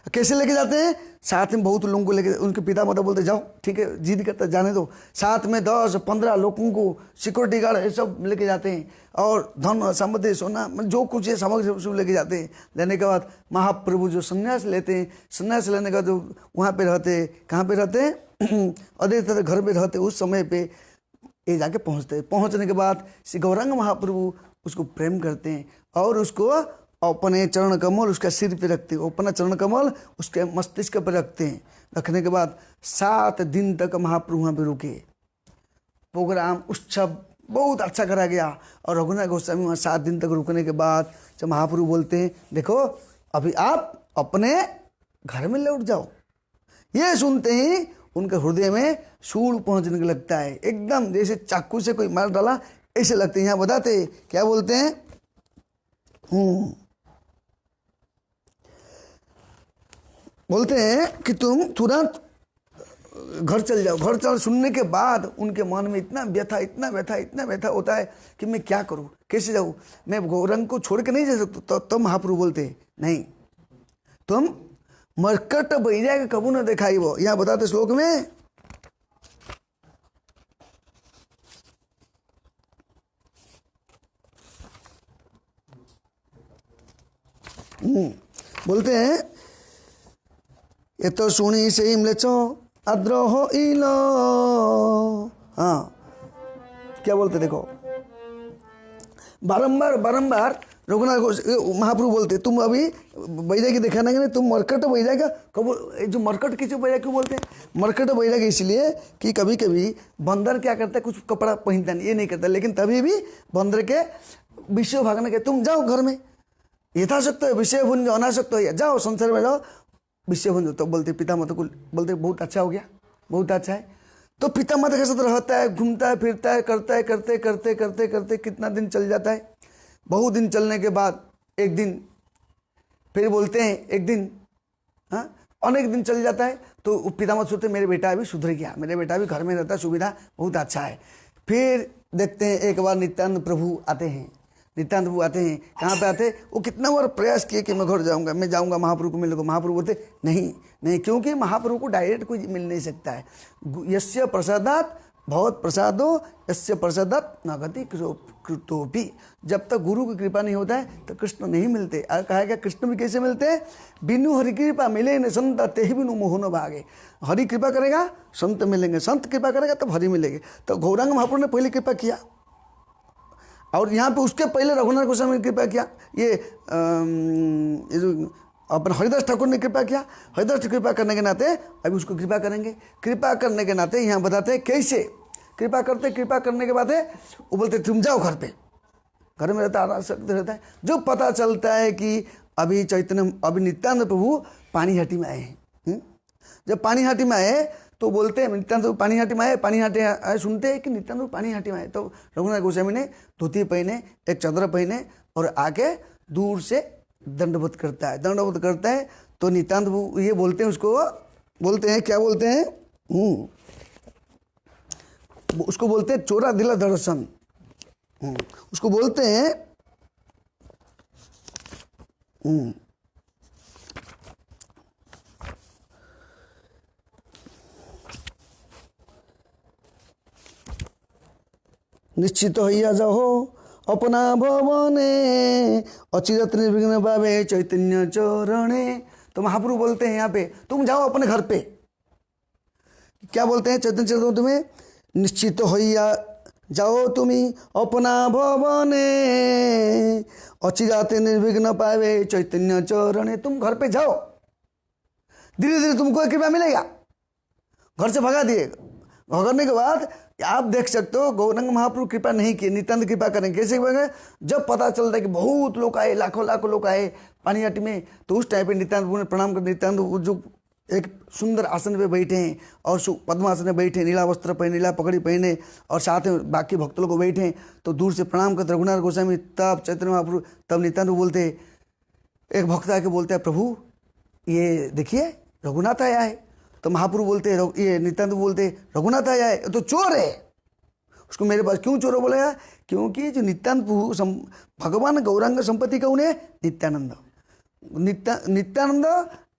कैसे लेके जाते हैं, साथ में बहुत लोगों को लेके, उनके पिता माता बोलते जाओ ठीक है जिद करता जाने दो, साथ में 10-15 लोगों को सिक्योरिटी गार्ड ये सब लेके जाते हैं और धन संपत्ति सोना जो कुछ है सामग्री सब लेके जाते हैं। लेने के बाद महाप्रभु जो संन्यास लेते हैं, संन्यास लेने का जो वहाँ पे रहते हैं, कहाँ पे रहते हैं अद्वैत घर पे रहते, उस समय पे ये जाके पहुँचते। पहुँचने के बाद श्री गौरांग महाप्रभु उसको प्रेम करते हैं और उसको अपने चरण कमल उसका सिर पे रखते हैं, अपना चरण कमल उसके मस्तिष्क पर रखते हैं। रखने के बाद 7 दिन तक महाप्रभु वहाँ पे रुके। प्रोग्राम उत्सव बहुत अच्छा करा गया और रघुनाथ गोस्वामी वहाँ 7 दिन तक रुकने के बाद जब महाप्रभु बोलते हैं देखो अभी आप अपने घर में लौट जाओ, ये सुनते ही उनके हृदय में सूल पहुँचने को लगता है, एकदम जैसे चाकू से कोई मार डाला ऐसे लगते हैं। यहाँ बताते क्या बोलते हैं, बोलते हैं कि तुम तुरंत घर चल जाओ। घर चल सुनने के बाद उनके मन में इतना व्यथा होता है कि मैं क्या करूं, कैसे जाऊं, मैं गौरंग को छोड़ के नहीं जा सकता। तो तब महाप्रभु बोलते नहीं तुम मरकट वैराग्य कबू न दिखाई। वो यहाँ बताते श्लोक में बोलते हैं ये तो सुनी से इमलेचो अद्रोह इलो। हाँ क्या बोलते देखो, बारंबार रघुनाथ महाप्रभु बोलते तुम अभी वैराग्य दिखाना नहीं, तुम मरकट वैराग्य कब, जो मरकट किसी वैराग्य क्यों बोलते हैं, मरकट वैराग्य इसलिए कि कभी कभी बंदर क्या करता है, कुछ कपड़ा पहनता नहीं, ये नहीं करता, लेकिन तभी भी बंदर के विषय भागने के तुम जाओ घर में यथाशक्त है विषय भुंज अनाशक्त है, जाओ संसार में जाओ विषय भुंज। तो बोलते पिता माता को बोलते बहुत अच्छा हो गया, बहुत अच्छा है। तो पिता माता के साथ रहता है, घूमता है, फिरता है, करता है, करते करते करते करते कितना दिन चल जाता है। बहुत दिन चलने के बाद एक दिन फिर बोलते हैं एक दिन, हाँ अनेक दिन चल जाता है। तो पिता माता सोचते मेरे बेटा अभी सुधर गया, मेरे बेटा अभी घर में रहता है, सुविधा बहुत अच्छा है। फिर देखते हैं एक बार नित्यानंद प्रभु आते हैं नित्यानंद प्रभु आते हैं, कहाँ पे आते हैं? वो कितना बार प्रयास किए कि मैं घर जाऊंगा, मैं जाऊंगा महाप्रभु को मिलूंगा। महाप्रभु बोलते नहीं नहीं, क्योंकि महाप्रभु को डायरेक्ट कोई मिल नहीं सकता है। यस्य प्रसादात भगवत प्रसादो यस्य प्रसादात नगति कृतोपि। जब तक गुरु की कृपा नहीं होता है तो कृष्ण नहीं मिलते। और कहा गया कृष्ण भी कैसे मिलते हैं? बिनु हरि कृपा मिले न संत ते बिनु मोह न भागे। हरि कृपा करेगा संत मिलेंगे, संत कृपा करेगा तब हरि मिलेंगे। तो गौरांग महाप्रभु ने पहले कृपा किया, और यहाँ पे उसके पहले रघुनाथ गोस्वामी ने कृपा किया। ये जो अपन हरिदास ठाकुर ने कृपा किया, हरिदास कृपा करने के नाते अभी उसको कृपा करेंगे। कृपा करने के नाते यहाँ बताते हैं कैसे कृपा करते। कृपा करने के बाद वो बोलते तुम जाओ घर पे, घर में रहता रहता है। जो पता चलता है कि अभी अभी नित्यानंद प्रभु पानीहाटी में आए हैं। जब पानीहाटी में आए तो बोलते हैं नित्यानंद पानीहाटी में आए, पानीहाटी आए सुनते हैं कि नित्यानंद पानीहाटी में आए। तो रघुनाथ गोस्वामी ने धोती पहने, एक चादर पहने और आके दूर से दंडवत करता है। दंडवत करता है तो नित्यानंद ये बोलते हैं, उसको बोलते हैं, क्या बोलते हैं? उसको बोलते हैं चोरा दिला दर्शन। उसको बोलते हैं निश्चित हइया जाओ अपना भवने अचिरत निर्विघ्न भावे चैतन्य चरणे। तो महाप्रभु बोलते हैं यहाँ पे तुम जाओ अपने घर पे। क्या बोलते हैं चैतन्य चरणे? तुम्हें निश्चित हइया जाओ तुम्ही अपना भवने अचिराते निर्विघ्न पावे चैतन्य चरणे। तुम घर पे जाओ, धीरे धीरे तुमको कृपा मिलेगा। घर से भगा दिए, भगाने के बाद आप देख सकते हो गौरांग महाप्रभु कृपा नहीं किए, नित्यानंद कृपा करेंगे। कैसे करेंगे? जब पता चलता है कि बहुत लोग आए, लाखों लाखों लोग आए पानीहाटी में, तो उस टाइम पे नित्यानंद प्रभु ने प्रणाम कर। नित्यानंद जो एक सुंदर आसन पे बैठे हैं और पद्मासन में बैठे, नीला वस्त्र पहने, नीला पगड़ी पहने, और साथ में बाकी भक्त लोग बैठे हैं, तो दूर से प्रणाम करते रघुनाथ गोस्वामी। तब चैतन्य महाप्रभु, तब नित्यानंद बोलते, एक भक्त आके बोलता है प्रभु ये देखिए रघुनाथ आया है। तो महाप्रभु बोलते ये नित्यानंद बोलते रघुनाथ आया है तो चोर है, उसको मेरे पास क्यों चोर बोलेगा? क्योंकि जो नित्यानंद भगवान गौरांग संपत्ति कौन है? नित्यानंद। नित्यानंद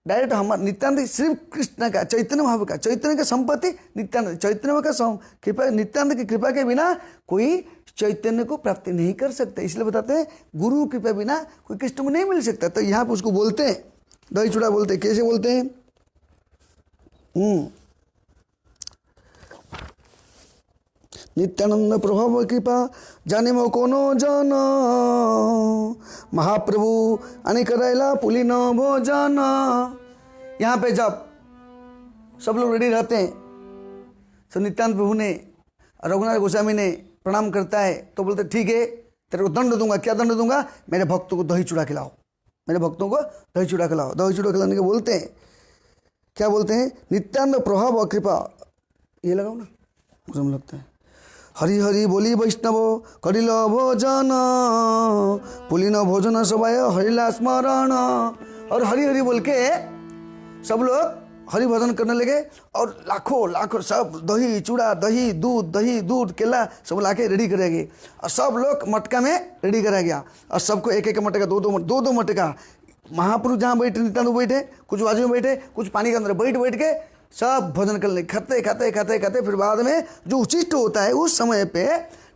डायरेक्ट हमारा नित्यानंद सिर्फ कृष्ण का, चैतन्य महाप्रभु का, चैतन्य का संपत्ति नित्यानंद। चैतन्य का कृपा, नित्यानंद की कृपा के बिना कोई चैतन्य को प्राप्ति नहीं कर सकता। इसलिए बताते हैं गुरु कृपा बिना कोई कृष्ण को नहीं मिल सकता। तो यहाँ पे उसको बोलते हैं दही चूड़ा बोलते हैं। कैसे बोलते हैं? नित्यानंद प्रभाव कृपा जाने मो कोनो जन महाप्रभु आने करायला पुलिन भोजन। यहाँ पे जब सब लोग रेडी रहते हैं तो नित्यानंद प्रभु ने, रघुनाथ गोस्वामी ने प्रणाम करता है तो बोलते ठीक है तेरे को दंड दूंगा। क्या दंड दूंगा? मेरे भक्तों को दही चूड़ा खिलाओ, मेरे भक्तों को दही चूड़ा खिलाओ। दही चूड़ा खिलाने के बोलते हैं, क्या बोलते हैं? नित्यानंद प्रभाव कृपा, ये लगाओ ना, मुझे लगता है हरि हरि बोली वैष्णव करिल भोजन पुलिन भोजन सबाय हरिला स्मरण। और हरि हरि बोल के सब लोग हरि भजन करने लगे, और लाखों लाखों सब दही चूड़ा, दही दूध केला सब लाके रेडी करेंगे, और सब लोग मटका में रेडी कराया गया, और सबको एक एक मटका, दो मटका। महापुरुष जहाँ बैठे, नित्यानंद बैठे, कुछ बाजू में बैठे, कुछ पानी के अंदर बैठ के सब भोजन कर ले, खाते। फिर बाद में जो उचिष्ट होता है उस समय पे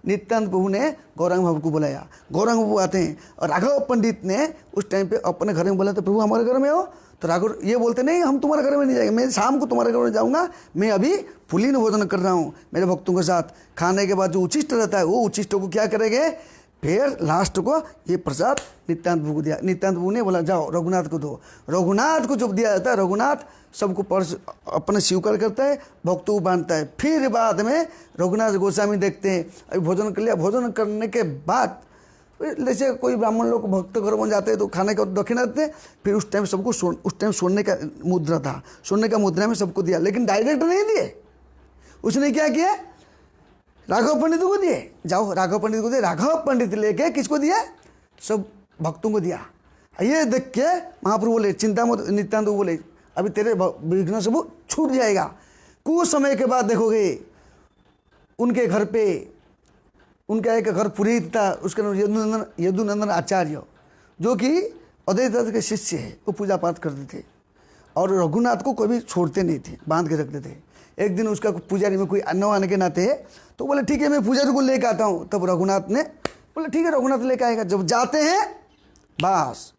नित्यानंद प्रभु ने गौरांग बाबू को बुलाया। गौरांग बाबू आते हैं, और राघव पंडित ने उस टाइम पे अपने घर में बोला तो प्रभु हमारे घर में हो। तो राघव ये बोलते नहीं हम तुम्हारे घर में नहीं जाएंगे, मैं शाम को तुम्हारे घर में जाऊँगा, मैं अभी पुलिन भोजन कर रहा हूँ मेरे भक्तों के साथ। खाने के बाद जो उचिष्ट रहता है वो उचिष्टों को क्या करेंगे? फिर लास्ट को ये प्रसाद नित्यानंद प्रभु को दिया। नित्यानंद प्रभु ने बोला जाओ रघुनाथ को दो। रघुनाथ को जब दिया जाता है, रघुनाथ सबको पर्स अपने स्वीकार करता है, भक्तों को बांधता है। फिर बाद में रघुनाथ गोस्वामी देखते हैं अभी भोजन कर लिया, भोजन करने के बाद जैसे कोई ब्राह्मण लोग भक्त घर में जाते हैं तो खाने का दक्षिणा देते हैं। फिर उस टाइम सबको उस टाइम सोने का मुद्रा था, सोने का मुद्रा में सबको दिया, लेकिन डायरेक्ट नहीं दिए। उसने क्या किया? राघव पंडित को दिए, जाओ राघव पंडित को दिए। राघव पंडित लेके किसको दिया? सब भक्तों को दिया। ये देख के महाप्रभु बोले चिंता मत, नित्यानंद बोले अभी तेरे विघ्न सब छूट जाएगा। कुछ समय के बाद देखोगे उनके घर पे उनका एक घर पुरोहित था, उसका नाम यदुनंदन आचार्य, जो कि अद्वैत के शिष्य है। वो पूजा पाठ करते थे और रघुनाथ को कभी छोड़ते नहीं थे, बांध के रखते थे। एक दिन उसका पुजारी में कोई न आने के नाते तो बोले ठीक है मैं पुजारी को लेकर आता हूँ। तब रघुनाथ ने बोले ठीक है रघुनाथ लेकर आएगा। जब जाते हैं बस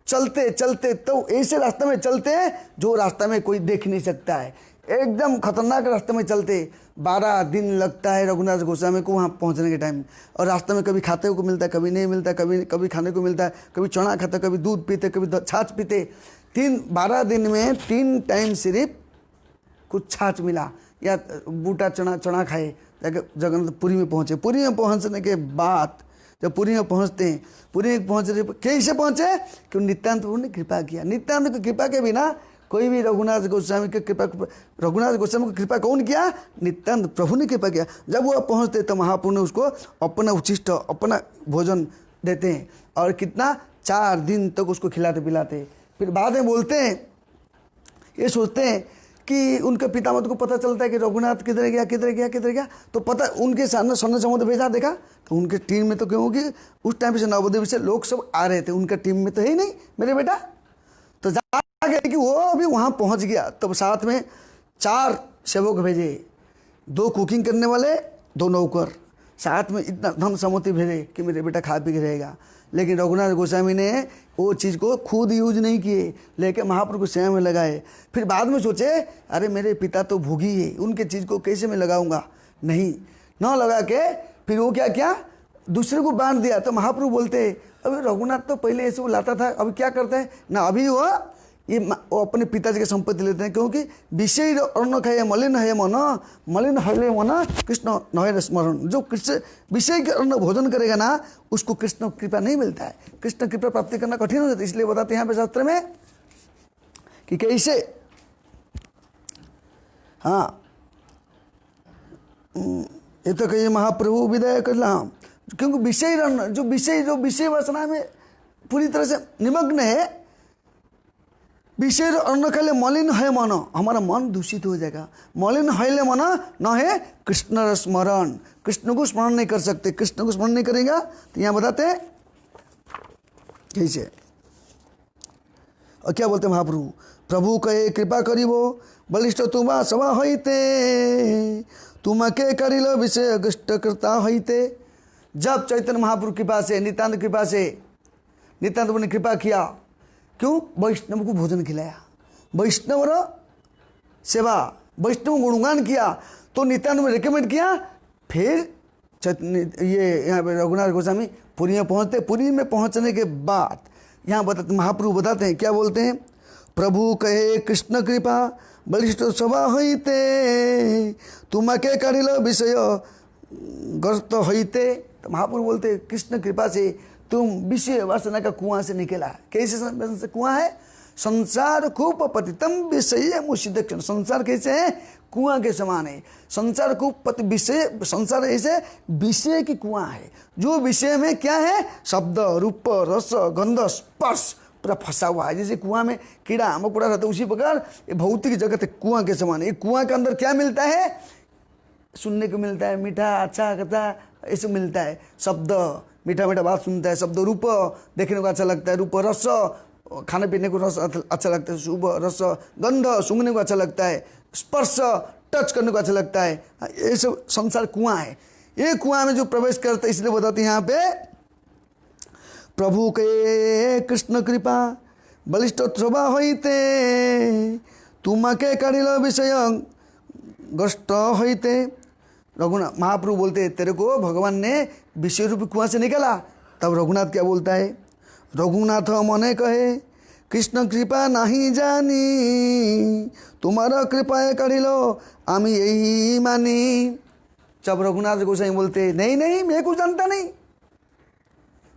चलते चलते तो ऐसे रास्ते में चलते हैं जो रास्ता में कोई देख नहीं सकता है, एकदम खतरनाक रास्ते में चलते। 12 दिन लगता है रघुनाथ गोस्वामी को वहाँ पहुँचने के टाइम। और रास्ते में कभी खाते को मिलता है, कभी नहीं मिलता, कभी खाने को मिलता है, कभी चना खाते, कभी दूध पीते, कभी छाछ पीते। 12 दिन में 3 टाइम सिर्फ कुछ छाछ मिला या बूटा चना खाए, जाकर जगन्नाथपुरी में पहुँचे। पुरी में पहुँचने के बाद जब पुरी में पहुँचते हैं, पुरी में पहुँचने कैसे पहुँचे कि नित्यानंद प्रभु ने कृपा किया। नित्यानंद की कृपा के बिना कोई भी रघुनाथ गोस्वामी की कृपा, रघुनाथ गोस्वामी की कृपा कौन किया? नित्यानंद प्रभु ने कृपा किया। जब वो पहुँचते तो महाप्रभु ने उसको अपना उच्छिष्ट, अपना भोजन देते हैं और कितना 4 दिन तक उसको खिलाते पिलाते। फिर बाद में बोलते हैं, ये सोचते हैं कि उनके पितामह को पता चलता है कि रघुनाथ किधर गया, तो पता उनके सामने स्वर्ण समुद्र भेजा देखा तो उनके टीम में तो क्योंकि उस टाइम से नवोदय से लोग सब आ रहे थे, उनका टीम में तो है ही नहीं मेरे बेटा। तो जा गया कि वो अभी वहाँ पहुँच गया। तब साथ में 4 सेवक भेजे, 2 कुकिंग करने वाले, 2 नौकर, साथ में इतना धन सम्पत्ति भेजे कि मेरे बेटा खा पी के रहेगा। लेकिन रघुनाथ गोस्वामी ने वो चीज़ को खुद यूज नहीं किए, लेके महाप्रभु को सेवा में लगाए। फिर बाद में सोचे अरे मेरे पिता तो भोगी है, उनके चीज़ को कैसे मैं लगाऊंगा, नहीं न लगा के फिर वो क्या किया, दूसरे को बांट दिया। तो महाप्रभु बोलते अभी रघुनाथ तो पहले ऐसे वो लाता था, अभी क्या करता है ना, अभी वो अपने पिताजी की संपत्ति लेते हैं, क्योंकि विषय अन्न खाए मलिन है मन, मलिन हले मन कृष्ण नहे स्मरण। जो कृष्ण विषय के अन्न भोजन करेगा ना, उसको कृष्ण कृपा नहीं मिलता है। कृष्ण कृपा प्राप्ति करना कठिन हो जाता है। इसलिए बताते हैं यहाँ पे शास्त्र में कि कैसे, हाँ ये तो कहिए महाप्रभु विदय कर, क्योंकि विषय अन्न जो विषय वासना में पूरी तरह से निमग्न है, विषय अन्न खाले मलिन है मन, हमारा मन दूषित हो जाएगा। मलिन है मन न है कृष्ण स्मरण, कृष्ण को स्मरण नहीं कर सकते। कृष्ण को स्मरण नहीं करेगा तो यहाँ बताते हैं कैसे। और क्या बोलते हैं महाप्रभु, प्रभु कहे कृपा करिबो बलिष्ठ तुमा सभा हईते, तुमके करिल विषय अगस्ट करता हईते। जब चैतन्य महाप्रभु कृपा से, नित्यानंद कृपा से, नित्यानंद प्रभु ने कृपा किया, क्यों? वैष्णव को भोजन खिलाया, वैष्णव सेवा, वैष्णव गुणगान किया, तो नित्यानंद ने रिकमेंड किया। फिर ये यहाँ पे रघुनाथ गोस्वामी पुरी में पहुँचते। पुरी में पहुँचने के बाद यहाँ बताते महाप्रभु बताते हैं, क्या बोलते हैं, प्रभु कहे कृष्ण कृपा बलिष्ठ सभा हईते, तुमके करिल विषय ग्रस्त हईते। तो महाप्रभु बोलते कृष्ण कृपा से तुम विषय वासना का कुआं से निकला। कैसे कुआं है? संसार खूब पतितम विषय मुसिद क्षण। संसार कैसे है? कुआं के समान है। संसार खूब पति विषय, संसार ऐसे विषय की कुआं है, जो विषय में क्या है, शब्द रूप रस गंध स्पर्श पूरा फंसा हुआ है। जैसे कुआं में कीड़ा मकोड़ा रहता है, उसी प्रकार ये भौतिक जगत है कुआं के समान है। कुआं के अंदर क्या मिलता है? सुनने को मिलता है, मीठा अच्छा कथा ऐसे मिलता है, शब्द मीठा मीठा बात सुनता है, शब्द रूप देखने को अच्छा लगता है, रूप रस खाने पीने को रस अच्छा लगता है, शुभ रस गंध सूंघने को अच्छा लगता है, स्पर्श टच करने को अच्छा लगता है। ये सब संसार कुआं है। ये कुआं में जो प्रवेश करता है, इसलिए बताते हैं यहाँ पे, प्रभु के कृष्ण कृपा बलिष्ठ शोभा हईते, तुमके करिल विषय ग्रस्त हईते। रघुनाथ महाप्रभु बोलते तेरे को भगवान ने विषय रूपी कुआं से निकाला। तब रघुनाथ क्या बोलता है, रघुनाथ मने कहे कृष्ण कृपा नहीं जानी, तुम्हारा कृपा करिलो आमी यही मानी। जब रघुनाथ गोसाई बोलते नहीं नहीं मैं कुछ जानता नहीं,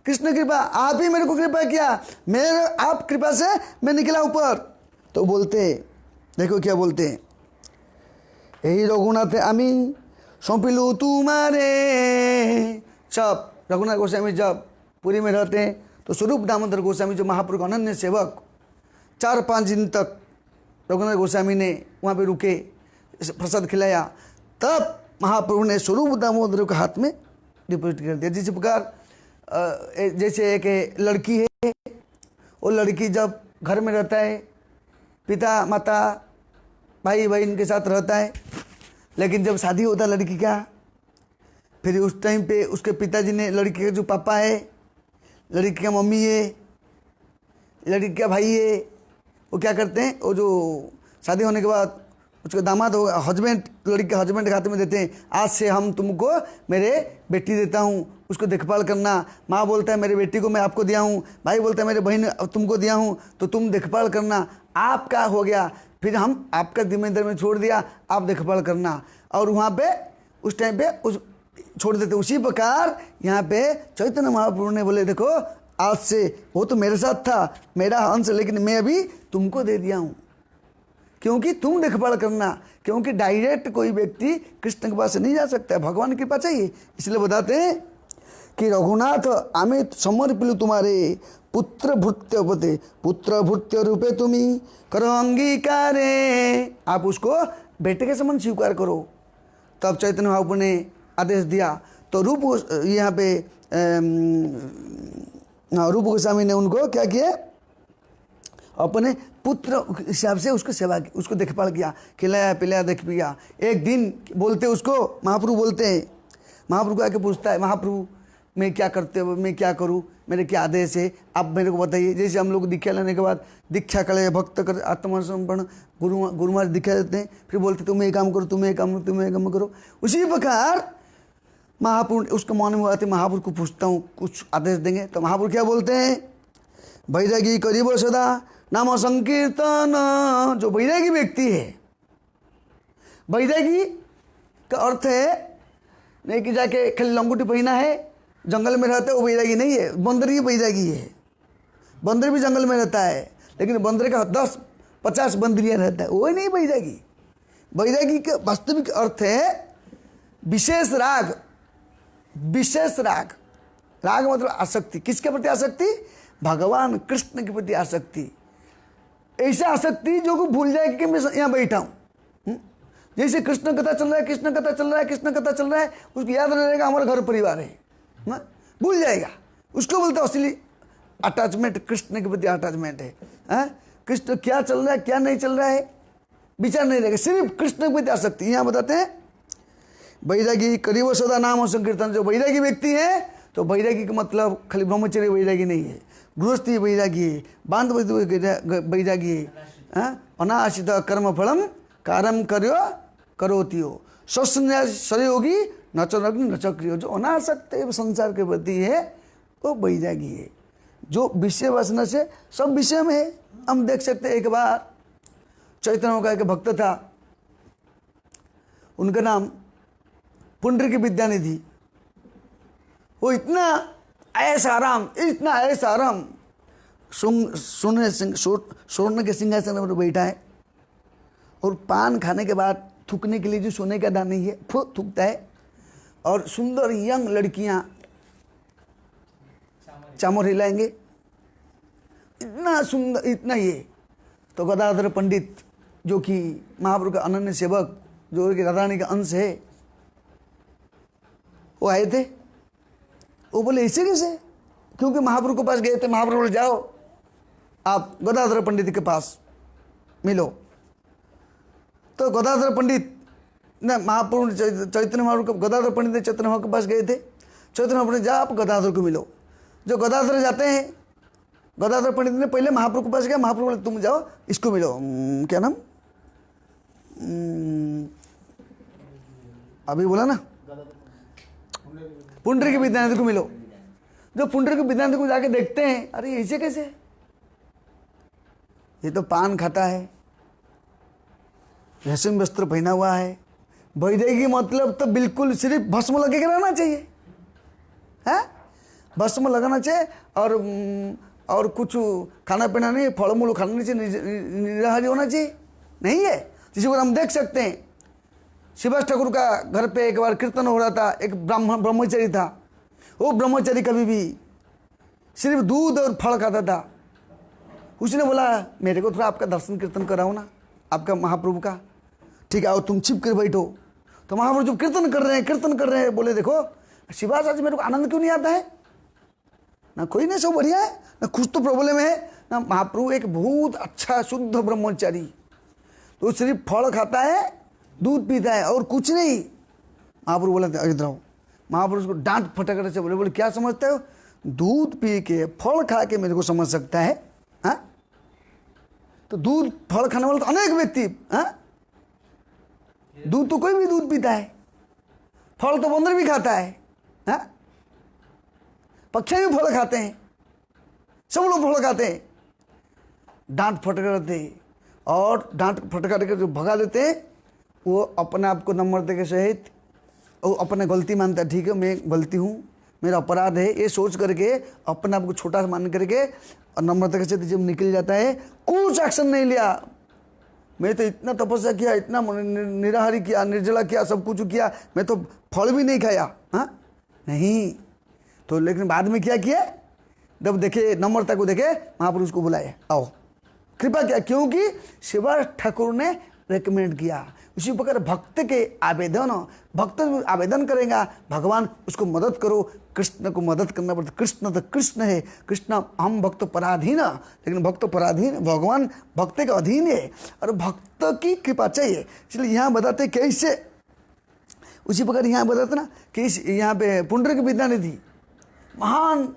कृष्ण कृपा आप ही मेरे को कृपा किया, मेरे आप कृपा से मैं निकला ऊपर। तो बोलते देखो क्या बोलते, यही रघुनाथ आमी सौंपिलू तुम्हारे। सब रघुनाथ गोस्वामी जब पुरी में रहते हैं तो स्वरूप दामोदर गोस्वामी जो महाप्रभु अनन्य सेवक, 4-5 दिन तक रघुनाथ गोस्वामी ने वहाँ पे रुके, प्रसाद खिलाया। तब महाप्रभु ने स्वरूप दामोदर के हाथ में डिपॉजिट कर दिया। जिस प्रकार जैसे एक लड़की है, वो लड़की जब घर में रहता है, पिता माता भाई बहन के साथ रहता है, लेकिन जब शादी होता है लड़की का, फिर उस टाइम पे उसके पिताजी ने, लड़की का जो पापा है, लड़की का मम्मी है, लड़की का भाई है, वो क्या करते हैं, वो जो शादी होने के बाद उसका दामाद होगा, हस्बैंड, लड़की के हस्बैंड के हाथ में देते हैं, आज से हम तुमको मेरे बेटी देता हूँ, उसको देखभाल करना। माँ बोलता है मेरे बेटी को मैं आपको दिया हूँ, भाई बोलता है मेरे बहन तुमको दिया हूँ, तो तुम देखभाल करना, आपका हो गया, फिर हम आपका जिम्मेदारी में छोड़ दिया, आप देखभाल करना। और वहाँ पे उस टाइम पे उस छोड़ देते। उसी प्रकार यहाँ पे चैतन्य महाप्रभु ने बोले देखो आज से, वो तो मेरे साथ था, मेरा अंश, लेकिन मैं अभी तुमको दे दिया हूँ, क्योंकि तुम देखभाल करना। क्योंकि डायरेक्ट कोई व्यक्ति कृष्ण के पास नहीं जा सकता है, भगवान की कृपा चाहिए। इसलिए बताते हैं कि रघुनाथ आमे समर्पिलु तुम्हारे पुत्र भृत्य पते, पुत्र भृत्य रूपे तुम्ही करो अंगीकारे, आप उसको बेटे के समान स्वीकार करो। तब चैतन्य महाप्रभु ने आदेश दिया, तो रूप यहाँ पे रूप गोस्वामी ने उनको क्या किया, अपने पुत्र हिसाब से उसको सेवा की, उसको देखभाल किया, खिलाया पिलाया देख पिया। एक दिन बोलते उसको, महाप्रभु बोलते हैं, महाप्रभु को आके पूछता है, महाप्रभु मैं क्या करते हो, मैं क्या करूं, मेरे क्या आदेश है, आप मेरे को बताइए। जैसे हम लोग दीक्षा लेने के बाद दीक्षा करे, भक्त कर, आत्मसमर्पण, गुरु महाराज दीक्षा देते हैं, फिर बोलते तुम ये काम करो, तुम ये काम करो, तुम ये काम करो। उसी प्रकार महाप्रभु उसके मन में आते, महाप्रभु को पूछता हूँ कुछ आदेश देंगे, तो महाप्रभु क्या बोलते हैं, वैरागी करीब सदा नाम संकीर्तन। जो वैरागी व्यक्ति है, वैरागी का अर्थ है नहीं कि जाके खाली लंगोटी पहना है, जंगल में रहता है, वो वैरागी नहीं है। बंदर ही वैरागी है, बंदर भी जंगल में रहता है, लेकिन बंदर का 10-50 बंदरियाँ रहता है, वो नहीं वैरागी। वैरागी का वास्तविक अर्थ है विशेष राग, विशेष राग। राग मतलब आसक्ति, किसके प्रति आसक्ति, भगवान कृष्ण के प्रति आसक्ति। ऐसा आसक्ति जो को भूल जाए कि मैं यहाँ बैठा हूँ। जैसे कृष्ण कथा चल रहा है, कृष्ण कथा चल रहा है, कृष्ण कथा चल रहा है, उसको याद नहीं रहेगा हमारा घर परिवार है, भूल जाएगा। उसको बोलते असली अटैचमेंट, कृष्ण के प्रति अटैचमेंट है। कृष्ण क्या चल रहा है क्या नहीं चल रहा है विचार नहीं रहेगा, सिर्फ कृष्ण के प्रति आसक्ति। यहाँ बताते हैं वैरागी करीब सदा नाम संकीर्तन। जो वैरागी व्यक्ति है, तो वैरागी का मतलब खाली ब्रह्मचर्य वैरागी नहीं है, गृहस्थी वैरागी है, बांध वैरागी है, अनाशित कर्म फलम कारम कर्यो करोति हो, सहयोगी नचरग्नि नचक्रियो। जो अनासक्त संसार के प्रति है वो वैरागी है, जो विषय वासना से सब विषय में है। हम देख सकते हैं, एक बार चैतन्य का एक भक्त था, उनका नाम पुंडरीक विद्यानिधि। वो इतना ऐसा आराम, इतना ऐसा आराम, सोने के सिंहासन पर बैठा है, और पान खाने के बाद थूकने के लिए जो सोने का दाना है वो थूकता है, और सुंदर यंग लड़कियां चामर हिलाएंगे, इतना सुंदर, इतना ये। तो गदाधर पंडित जो कि महाप्रभु का अनन्य सेवक, जो कि राधा रानी का अंश है, वो आए थे। वो बोले ऐसे कैसे, क्योंकि महाप्रभु के पास गए थे, महाप्रभु बोले जाओ आप गदाधर पंडित के पास मिलो। तो गदाधर पंडित ने महाप्रभु चैतन्य महाप्रभु गदाधर पंडित ने चैतन्य महाप्रभु के पास गए थे। चैतन्य महाप्रभु ने जा आप गदाधर को मिलो। जो गदाधर जाते हैं, गदाधर पंडित ने पहले महाप्रभु के पास गया, महाप्रभु बोले तुम जाओ इसको मिलो, क्या नाम अभी बोला ना, पुंडरीक विद्यानिधि को मिलो। जो पुंडरीक विद्यानिधि को जाके देखते हैं, अरे ऐसे कैसे, ये तो पान खाता है, रेशम वस्त्र पहना हुआ है, वैरागी मतलब तो बिल्कुल सिर्फ भस्म लगे के रहना चाहिए, है भस्म लगाना चाहिए, और कुछ खाना पीना नहीं, फल मूल खाना नहीं चाहिए, निराहारी होना चाहिए, नहीं है। जिसे को हम देख सकते हैं, शिवास ठाकुर का घर पे एक बार कीर्तन हो रहा था, एक ब्रह्मचारी था। वो ब्रह्मचारी कभी भी सिर्फ दूध और फल खाता था। उसने बोला मेरे को थोड़ा आपका दर्शन कीर्तन कराओ ना, आपका महाप्रभु का। ठीक है, और तुम छिप कर बैठो। तो महाप्रभु जब कीर्तन कर रहे हैं, बोले देखो शिवास आज मेरे को आनंद क्यों नहीं आता है? ना कोई नहीं, सब बढ़िया है ना, कुछ तो प्रॉब्लम है ना। महाप्रभु एक बहुत अच्छा शुद्ध ब्रह्मचारी, तो सिर्फ फल खाता है, दूध पीता है और कुछ नहीं। महाप्रभु बोला इधर आओ। महाप्रभु उसको डांट फटक से बोले क्या समझते हो? दूध पी के फल खा के मेरे को समझ सकता है? हाँ, तो दूध फल खाने वाले तो अनेक व्यक्ति, हाँ, दूध तो कोई भी दूध पीता है, फल तो बंदर भी खाता है, हाँ, पक्षी भी फल खाते हैं, सब लोग फल खाते हैं। डांट फटका देते और डांट फटका देकर जो भगा देते हैं, वो अपने आप को नम्रता के सहित वो अपने गलती मानता है, ठीक है मैं गलती हूँ, मेरा अपराध है, ये सोच करके अपने आप को छोटा मान करके और नम्रता के साथ जब निकल जाता है, कुछ एक्शन नहीं लिया। मैं तो इतना तपस्या किया, इतना निराहारी किया, निर्जला किया, सब कुछ किया, मैं तो फल भी नहीं खाया, हाँ नहीं। तो लेकिन बाद में क्या किया? जब देखे नम्रता को देखे, महापुरुष को बुलाए, आओ, कृपा किया, क्योंकि शिवा ठाकुर ने रेकमेंड किया। उसी प्रकार भक्त के आवेदन, भक्त आवेदन करेगा, भगवान उसको मदद करो, कृष्ण को मदद करना पड़ता। कृष्ण तो कृष्ण है, कृष्ण हम भक्त पराधीन, लेकिन भक्त पराधीन, भगवान भक्त के अधीन है और भक्त की कृपा चाहिए। इसलिए यहाँ बताते कैसे, उसी प्रकार यहाँ बताते ना कि यहाँ पे पुंडरीक विद्यानिधि महान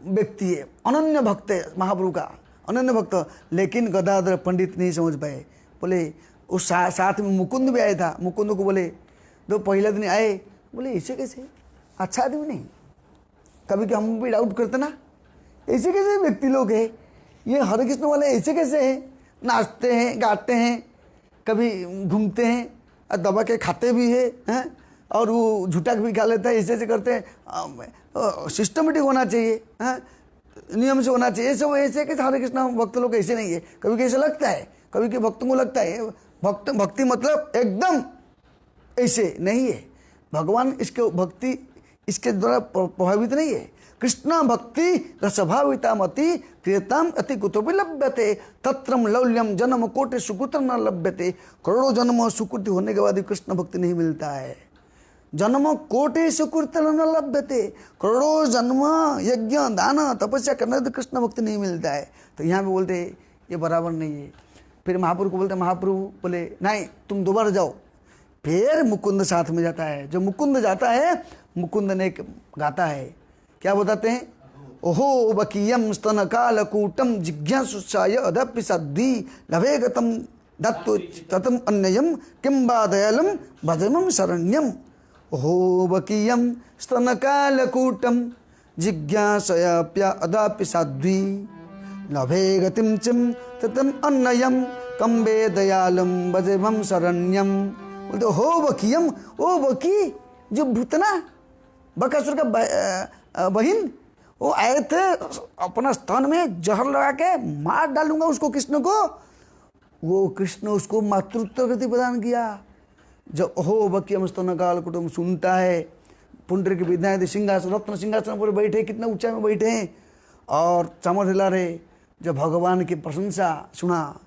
व्यक्ति है, अनन्य भक्त है महाप्रभु का, अनन्य भक्त। लेकिन गदाधर पंडित नहीं समझ पाए, बोले उस साथ में मुकुंद भी आया था। मुकुंद को बोले, दो पहले दिन आए, बोले ऐसे कैसे, अच्छा आदमी नहीं। कभी कि हम भी डाउट करते ना, ऐसे कैसे व्यक्ति लोग हैं, ये हरे कृष्ण वाले ऐसे कैसे हैं, नाचते हैं, गाते हैं, कभी घूमते हैं और दबा के खाते भी हैं, और वो झूठा भी खा लेता है, ऐसे ऐसे करते हैं। सिस्टमेटिक होना चाहिए, नियम से होना चाहिए, सब ऐसे कैसे हरे कृष्ण भक्त लोग ऐसे नहीं है। कभी कैसे लगता है, कभी के भक्तों को लगता है भक्ति मतलब एकदम ऐसे नहीं है। भगवान इसके भक्ति इसके द्वारा प्रभावित नहीं है। कृष्ण भक्ति रसभाविता मति क्रियताम अति कुतोपि लभ्यते तत्रम लौल्यम जन्म कोटि सुकृत न लभ्यते। करोड़ों जन्म सुकृति होने के बाद भी कृष्ण भक्ति नहीं मिलता है। जन्म कोटि सुकृत न लभ्यते, करोड़ों जन्म यज्ञ दान तपस्या करने तो कृष्ण भक्ति नहीं मिलता है। तो यहाँ पे बोलते ये बराबर नहीं है। फिर महाप्रभु को बोलते, महाप्रभु बोले नहीं तुम दोबारा जाओ। फिर मुकुंद साथ में जाता है। जो मुकुंद जाता है, मुकुंद ने गाता है, क्या बताते हैं? ओहो बकीयम स्तन कालकूटम जिज्ञासुचाय अदपि सद्धि लभेगतम दत्तु ततम अन्ययम किंबा दयालम भजमम शरण्यम। ओहो बकीयम स्तन कालकूटम जिज्ञासयाप्य अदपि सद्धि लभे गतिम चिम ततम अन्नयम कम्बे दयालम भजमम शरण्यम। बोलते हो बकीयम, ओ बकी जो भूतना बकासुर का बहिन, वो आए थे अपना स्तन में जहर लगा के मार डालूंगा उसको कृष्ण को। वो कृष्ण उसको मातृत्व गति प्रदान किया। जब हो बकीयम स्तन काल कुटुंब सुनता है, पुंडरीक विद्यानिधि सिंहासन रत्न सिंहासन पर बैठे, कितना ऊंचा में बैठे हैं और चमर हिला रहे। जब भगवान की प्रशंसा सुना,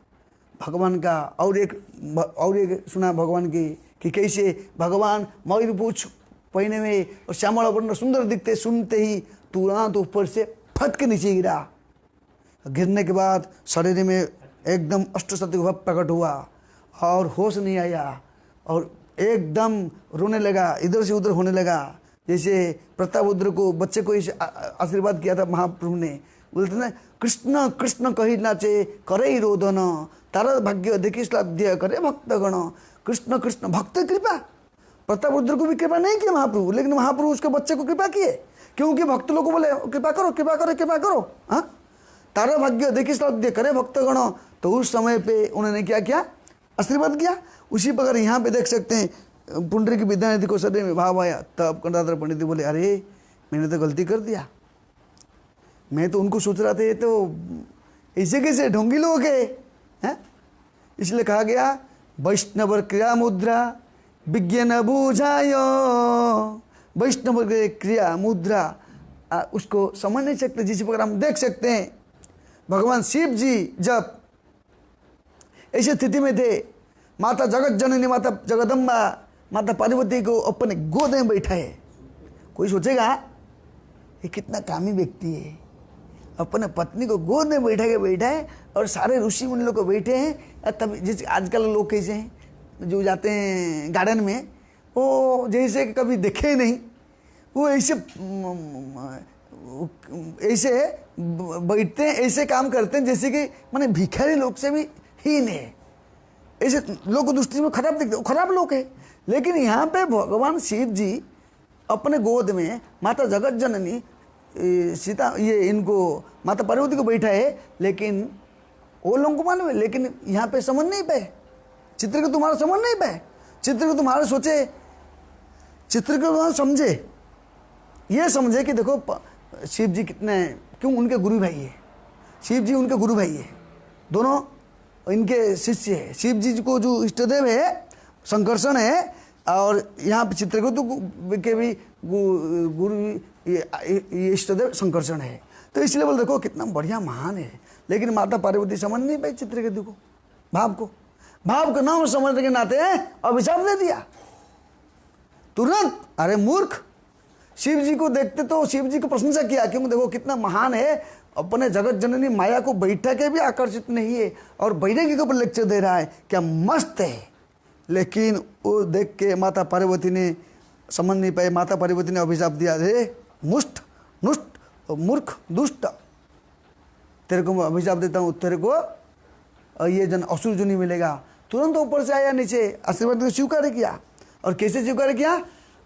भगवान का और एक सुना भगवान की कि कैसे भगवान मयूर पूछ पहने में और श्यामल वर्ण सुंदर दिखते, सुनते ही तुरंत ऊपर से फट के नीचे गिरा। गिरने के बाद शरीर में एकदम अष्टसती भाव प्रकट हुआ और होश नहीं आया और एकदम रोने लगा, इधर से उधर होने लगा। जैसे प्रतापरुद्र को बच्चे को आशीर्वाद किया था महाप्रभु ने, बोलते ना कृष्ण कृष्ण कही नाचे करे रोदन तारा भाग्य देखी श्लाघ्य करे भक्तगण। कृष्ण कृष्ण भक्त कृपा, प्रतापरुद्र को भी कृपा नहीं किया महाप्रभु, लेकिन महाप्रभु उसके बच्चे को कृपा किए, क्योंकि भक्त लोग को बोले कृपा करो कृपा करो कृपा करो, हाँ तारा भाग्य देखी श्लाघ्य करे भक्तगण। तो उस समय पे उन्होंने क्या किया, आशीर्वाद किया। उसी प्रकार यहाँ पे देख सकते हैं पुंडरीक विद्यानिधि को सदैव में भाव आया। तब गदाधर पंडित जी बोले अरे मैंने तो गलती कर दिया, मैं तो उनको सोच रहा था ये तो ऐसे कैसे ढोंगी लोग हैं। इसलिए कहा गया वैष्णव क्रिया मुद्रा विज्ञान बूझायो। वैष्णव क्रिया मुद्रा उसको समझ नहीं सकते। जिस प्रकार हम देख सकते हैं भगवान शिव जी जब ऐसी स्थिति में थे, माता जगत जननी माता जगदम्बा माता पार्वती को अपने गोद में बैठाए, कोई सोचेगा ये कितना कामी व्यक्ति है, अपने पत्नी को गोद में बैठा है और सारे ऋषि मुनि लोग को बैठे हैं। तब जैसे आजकल लोग कैसे हैं जो जाते हैं गार्डन में, वो जैसे कभी देखे ही नहीं, वो ऐसे बैठते हैं, ऐसे काम करते हैं जैसे कि माने भिखारी लोग से भी हीन है। ऐसे लोग को दृष्टि में खराब दिखते, वो खराब लोग है। लेकिन यहाँ पे भगवान शिव जी अपने गोद में माता जगत जननी सीता, ये इनको माता पार्वती को बैठा है, लेकिन वो लोगों को मालूम है, लेकिन यहाँ पे समझ नहीं पाए, चित्र को तुम्हारा समझ नहीं पाए, चित्र को तुम्हारा सोचे, चित्र को तुम्हारा समझे, ये समझे कि देखो शिव जी कितने, क्यों उनके गुरु भाई है, शिव जी उनके गुरु भाई है, दोनों इनके शिष्य है। शिव जी को जो इष्टदेव है संकर्षण है, और यहाँ पे चित्रकूट के भी गुरु इष्टदेव संकर्षण है। तो इसलिए बोल देखो कितना बढ़िया महान है। लेकिन माता पार्वती समझ नहीं पाई चित्रकेतु को, भाव को नाम समझने के नाते अभिशाप दे दिया तुरंत। अरे मूर्ख, शिव जी को देखते तो शिव जी को प्रशंसा किया, क्योंकि देखो कितना महान है, अपने जगत जननी माया को बैठा के भी आकर्षित नहीं है और बैठे के ऊपर लेक्चर दे रहा है, क्या मस्त है। लेकिन वो देख के माता पार्वती ने समझ नहीं पाए, माता पार्वती ने अभिशाप दिया, रे मुष्ट नुष्ट मूर्ख दुष्ट, तेरे को मैं अभिशाप देता हूँ, तेरे को ये जन असुर जो नहीं मिलेगा। तुरंत ऊपर से आया नीचे, आशीर्वाद स्वीकार किया। और कैसे स्वीकार किया?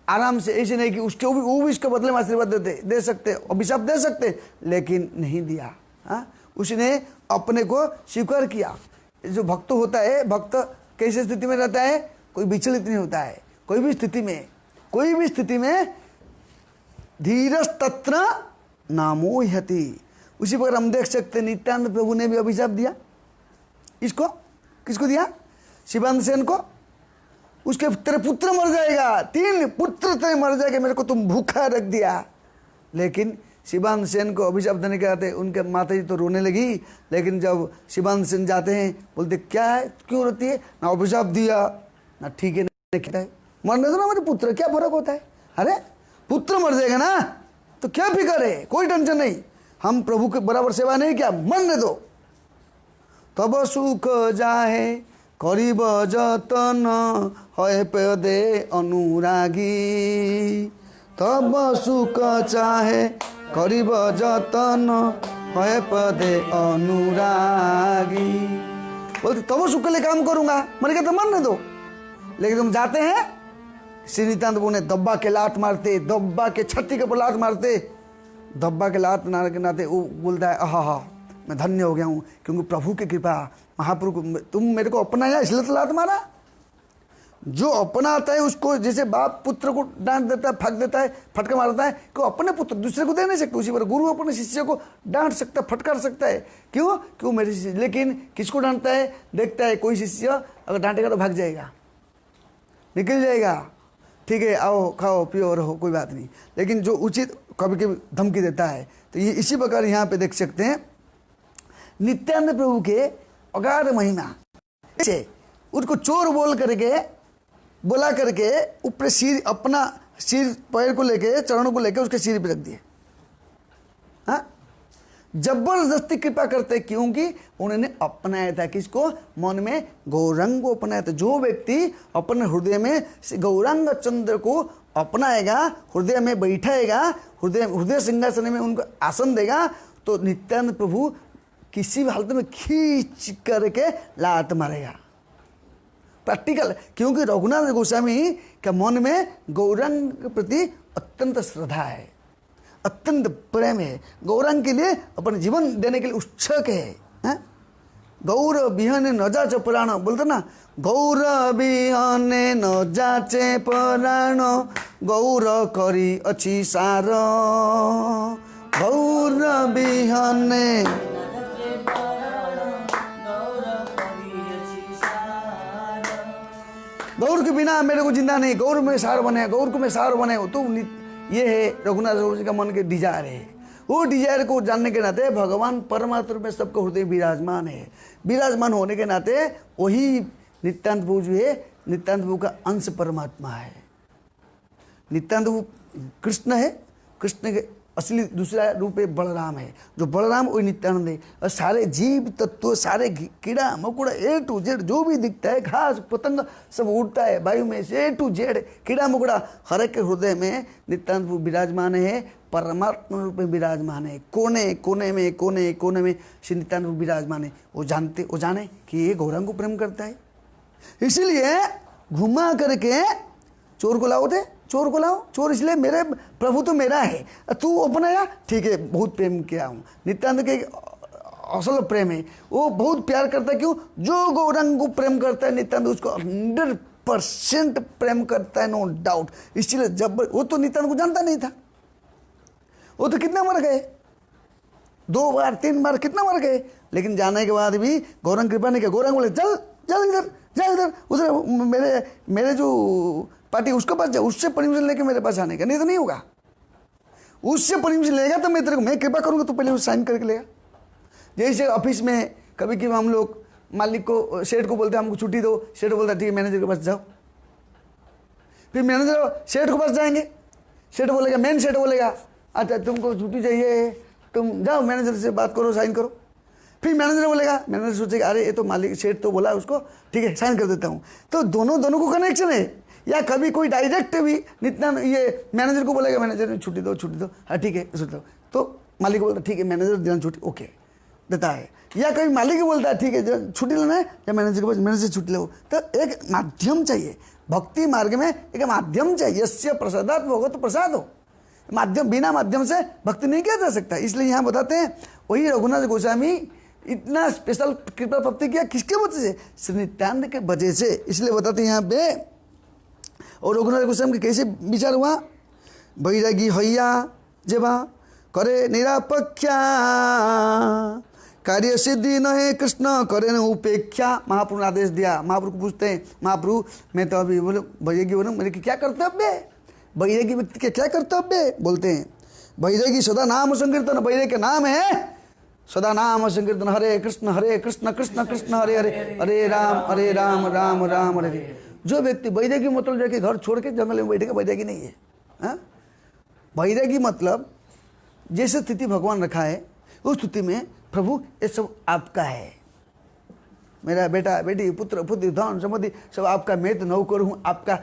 आराम से, ऐसे नहीं कि उसके वो भी इसके बदले में आशीर्वाद दे सकते, अभिशाप दे सकते, लेकिन नहीं दिया। हाँ, उसने अपने को स्वीकार किया। जो भक्त होता है, भक्त कैसे स्थिति में रहता है? कोई विचलित नहीं होता है, कोई भी स्थिति में धीरज तत्र नामोह्यति। उसी प्रकार हम देख सकते नित्यानंद प्रभु ने भी अभिशाप दिया। इसको किसको दिया? शिवानंद सेन को। उसके तेरे पुत्र मर जाएगा, 3 पुत्र तेरे मर जाएगा, मेरे को तुम भूखा रख दिया। लेकिन शिवानंद सेन को अभिशाप देने के आते उनके माता जी तो रोने लगी। लेकिन जब शिवानंद सेन जाते हैं, बोलते क्या है, क्यों रोती है? ना अभिशाप दिया ना ठीक है, नहीं कहता है, मरने दो ना मेरे पुत्र, क्या फर्क होता है? अरे पुत्र मर जाएगा ना तो क्या फिक्र है, कोई टेंशन नहीं, हम प्रभु के बराबर सेवा नहीं किया, मरने दो। तब सुख जाहे करीब जतन है पदे अनुरागी, तब सुख चाहे करीब जतन है पदे अनुरागी। बोलते तब सुख के लिए काम करूंगा, मैंने कहा तो मरने दो। लेकिन तुम जाते हैं, श्री नित्यानंद प्रभु ने दब्बा के लात मारते, दब्बा के छत्ती के ऊपर लात मारते, दब्बा के लात मारने के नाते वो बोलता है आहा मैं धन्य हो गया हूँ, क्योंकि प्रभु की कृपा, महाप्रभु तुम मेरे को अपनाया इसलिए तो लात मारा। जो अपनाता है उसको, जैसे बाप पुत्र को डांट देता है, फक देता है, फटका मारता है, कि अपने पुत्र दूसरे को दे नहीं सकते। उसी पर गुरु अपने शिष्य को डांट सकता है, फटकार सकता है। क्यों? क्यों मेरे शिष्य। लेकिन किसको डांटता है? देखता है कोई शिष्य अगर डांटेगा तो भाग जाएगा, निकल जाएगा, ठीक है आओ खाओ पियो रहो, कोई बात नहीं। लेकिन जो उचित कभी कभी धमकी देता है। तो ये इसी प्रकार यहाँ पे देख सकते हैं नित्यानंद प्रभु के अगाध महिमा। उसको चोर बोला करके ऊपर सिर, अपना सिर पैर को लेके, चरणों को लेके उसके सिर पे रख दिए। हाँ, जबरदस्ती कृपा करते, क्योंकि उन्होंने अपनाया था किसको? मन में गौरांग को अपनाया था। जो व्यक्ति अपने हृदय में गौरांग चंद्र को अपनाएगा, हृदय में बैठाएगा, हृदय सिंहासन में उनको आसन देगा, तो नित्यानंद प्रभु किसी भी हालत में खींच करके लात मारेगा। प्रैक्टिकल, क्योंकि रघुनाथ गोस्वामी के मन में गौरांग के प्रति अत्यंत श्रद्धा है, अत्यंत प्रेम है, गौरांग के लिए अपने जीवन देने के लिए उत्सुक है। गौर बिहने न जाचे पुराण, बोलते ना, गौर बिहने न जाचे पुराण, गौर करी अच्छी सार, गौर बिहने। गौर के बिना मेरे को जिंदा नहीं, गौर में सार बने, गौर को मैं सार बने। तो ये है रघुनाथ जी का मन के डिजायर है। वो डिजायर को जानने के नाते भगवान परमात्मा में सबको हृदय विराजमान है। विराजमान होने के नाते वही नित्यानंद प्रभु जो है, नित्यानंद प्रभु का अंश परमात्मा है। नित्यानंद वो कृष्ण है, कृष्ण के असली दूसरा रूप है बलराम है, जो बलराम वही नित्यानंद है। और सारे जीव तत्व, सारे कीड़ा मकोड़ा ए टू जेड जो भी दिखता है, घास पतंग सब उड़ता है वायु में से ए टू जेड, कीड़ा मकोड़ा हर एक के हृदय में नित्यानंद विराजमान है, परमात्मा रूप में विराजमान है। कोने कोने में श्री नित्यानंद विराजमान है। वो जाने कि ये गौरांग को प्रेम करता है, इसीलिए घुमा करके चोर को लाओ थे, चोर को लाओ, चोर इसलिए मेरे प्रभु तो मेरा है, तू अपनाया, ठीक है बहुत प्रेम किया हूँ। नित्यानंद के असल प्रेम है, वो बहुत प्यार करता है। क्यों? जो गौरांग को प्रेम करता है नित्यानंद उसको 100% प्रेम करता है, नो डाउट। इसलिए जब वो तो नित्यानंद को जानता नहीं था, वो तो कितना मर गए, 2 बार 3 बार कितना मर गए, लेकिन जाने के बाद भी गौरांग कृपा नहीं किया। गौरांग बोले चल चल इधर जा, इधर उधर मेरे जो पार्टी उसके पास जा, उससे परमिशन लेके मेरे पास आने का, नहीं तो नहीं होगा। उससे परमिशन लेगा तो मैं तेरे को मैं कृपा करूंगा, तो पहले साइन करके लेगा। जैसे ऑफिस में कभी कभी हम लोग मालिक को, सेठ को बोलते हैं हमको छुट्टी दो, सेठ बोलता है ठीक है मैनेजर के पास जाओ। फिर मैनेजर सेठ के पास जाएंगे, सेठ बोलेगा, मेन सेठ बोलेगा अच्छा तुमको छुट्टी चाहिए, तुम जाओ मैनेजर से बात करो, साइन करो। फिर मैनेजर बोलेगा, मैनेजर सोचेगा अरे ये तो मालिक सेठ तो बोला उसको, ठीक है साइन कर देता हूँ। तो दोनों को कनेक्शन है। या कभी कोई डायरेक्ट भी नित्या ये मैनेजर को बोलेगा, मैनेजर ने छुट्टी दो, हाँ ठीक है सोचता, तो मालिक बोलता ठीक है मैनेजर देना छुट्टी, ओके देता है। या कभी मालिक बोलता है ठीक है छुट्टी लेना है, या मैनेजर के पास मैनेजर छुट्टी लो। तो एक माध्यम चाहिए, भक्ति मार्ग में एक माध्यम चाहिए। यस्य प्रसादात भगवत प्रसाद हो, माध्यम, बिना माध्यम से भक्ति नहीं किया जा सकता। इसलिए यहाँ बताते हैं वही रघुनाथ गोस्वामी इतना स्पेशल कृपा प्राप्ति किया किसके वजह से? श्री नित्यानंद के वजह से। इसलिए बताते हैं यहाँ पे। और रघुनाथ गोस्वामी के कैसे विचार हुआ? बैरागी हैया जेबा करे निरापक्षा, कार्य सिद्धि न है कृष्ण करे न उपेक्षा। महाप्रभु ने आदेश दिया। महाप्रभु को पूछते हैं, महाप्रभु मैं तो अभी बोलो बैरागी बोलो, मेरे की क्या कर्तव्य है? बैरागी व्यक्ति के क्या कर्तव्य? बोलते हैं बैरागी सदा नाम संकीर्तन, बैरागी का नाम है सदा नाम संकीर्तन, हरे कृष्ण कृष्ण कृष्ण हरे हरे, हरे राम राम राम हरे हरे। जो व्यक्ति बैरागी मतलब जाके घर छोड़ के जंगल में बैठेगा, बैरागी नहीं है। हाँ, बैरागी मतलब जैसे स्थिति भगवान रखा है उस स्थिति में प्रभु ये सब आपका है, मेरा बेटा बेटी पुत्र पुत्री धन संपत्ति सब आपका, मैं तो नौकर हूँ आपका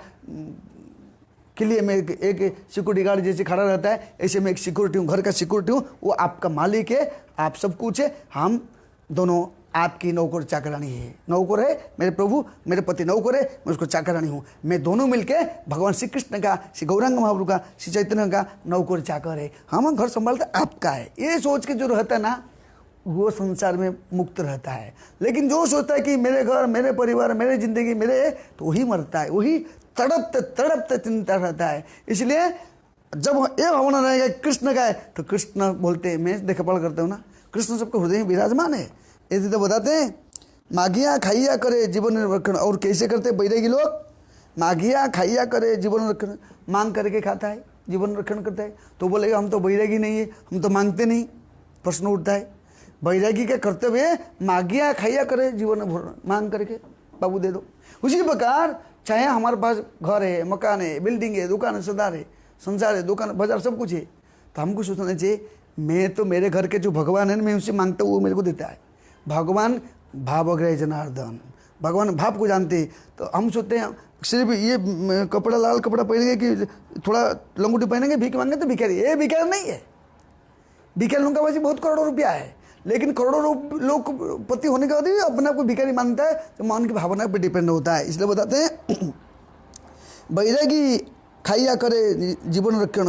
के लिए। मैं एक सिक्योरिटी गार्ड जैसे खड़ा रहता है, ऐसे मैं एक सिक्योरिटी हूँ, घर का सिक्योरिटी हूँ, वो आपका मालिक है, आप सब कुछ है, हम दोनों आपकी नौकर चाकरानी है। नौकर है मेरे प्रभु, मेरे पति नौकर है, मैं उसको चाकरानी हूँ। मैं दोनों मिलके भगवान श्री कृष्ण का, श्री गौरांग महाप्रभु का, श्री चैतन्य का नौकर चाकर है, हम घर संभालते आपका है। ये सोच के जो रहता है ना वो संसार में मुक्त रहता है। लेकिन जो सोचता है कि मेरे घर मेरे परिवार मेरी जिंदगी मेरे, तो वही मरता है, वही तड़पते चिंता रहता है। इसलिए जब ये भावना रहेगा कृष्ण का है तो कृष्ण बोलते हैं, मैं देखभाल करता हूँ ना, कृष्ण सबके हृदय में विराजमान है। यदि तो बताते हैं मागिया खाइया करे जीवन रक्षण। और कैसे करते बैरागी लोग? मागिया खाइया करे जीवन रक्षण, मांग करके खाता है, जीवन रक्षण करता है। तो बोलेगा हम तो बैरागी नहीं है, हम तो मांगते नहीं। प्रश्न उठता है बैरागी का कर्तव्य है मागिया खाइया करे जीवन मांग करके बाबू दे दो। उसी प्रकार चाहे हमारे पास घर है, मकान है, बिल्डिंग है, दुकान है, सदार है, संसार है, दुकान बाजार सब कुछ है, तो हमको सोचना चाहिए मैं तो मेरे घर के जो भगवान है मैं उससे मांगता हूँ वो मेरे को देता है। भगवान भावग्रह जनार्दन, भगवान भाव को जानते हैं। तो हम सोचते हैं सिर्फ ये कपड़ा लाल कपड़ा पहनेंगे कि थोड़ा लंगोटी पहनेंगे भीख मांगे तो भिखारी। ये भिखारी नहीं है, भिखारी लोगों का वैसे बहुत करोड़ों रुपया है, लेकिन करोड़ों लोग पति होने के बाद भी अपने आप को भिखारी मानता है, तो मन की भावना पर डिपेंड होता है। इसलिए बताते हैं बैरागी खाइया करे जीवन रक्षण,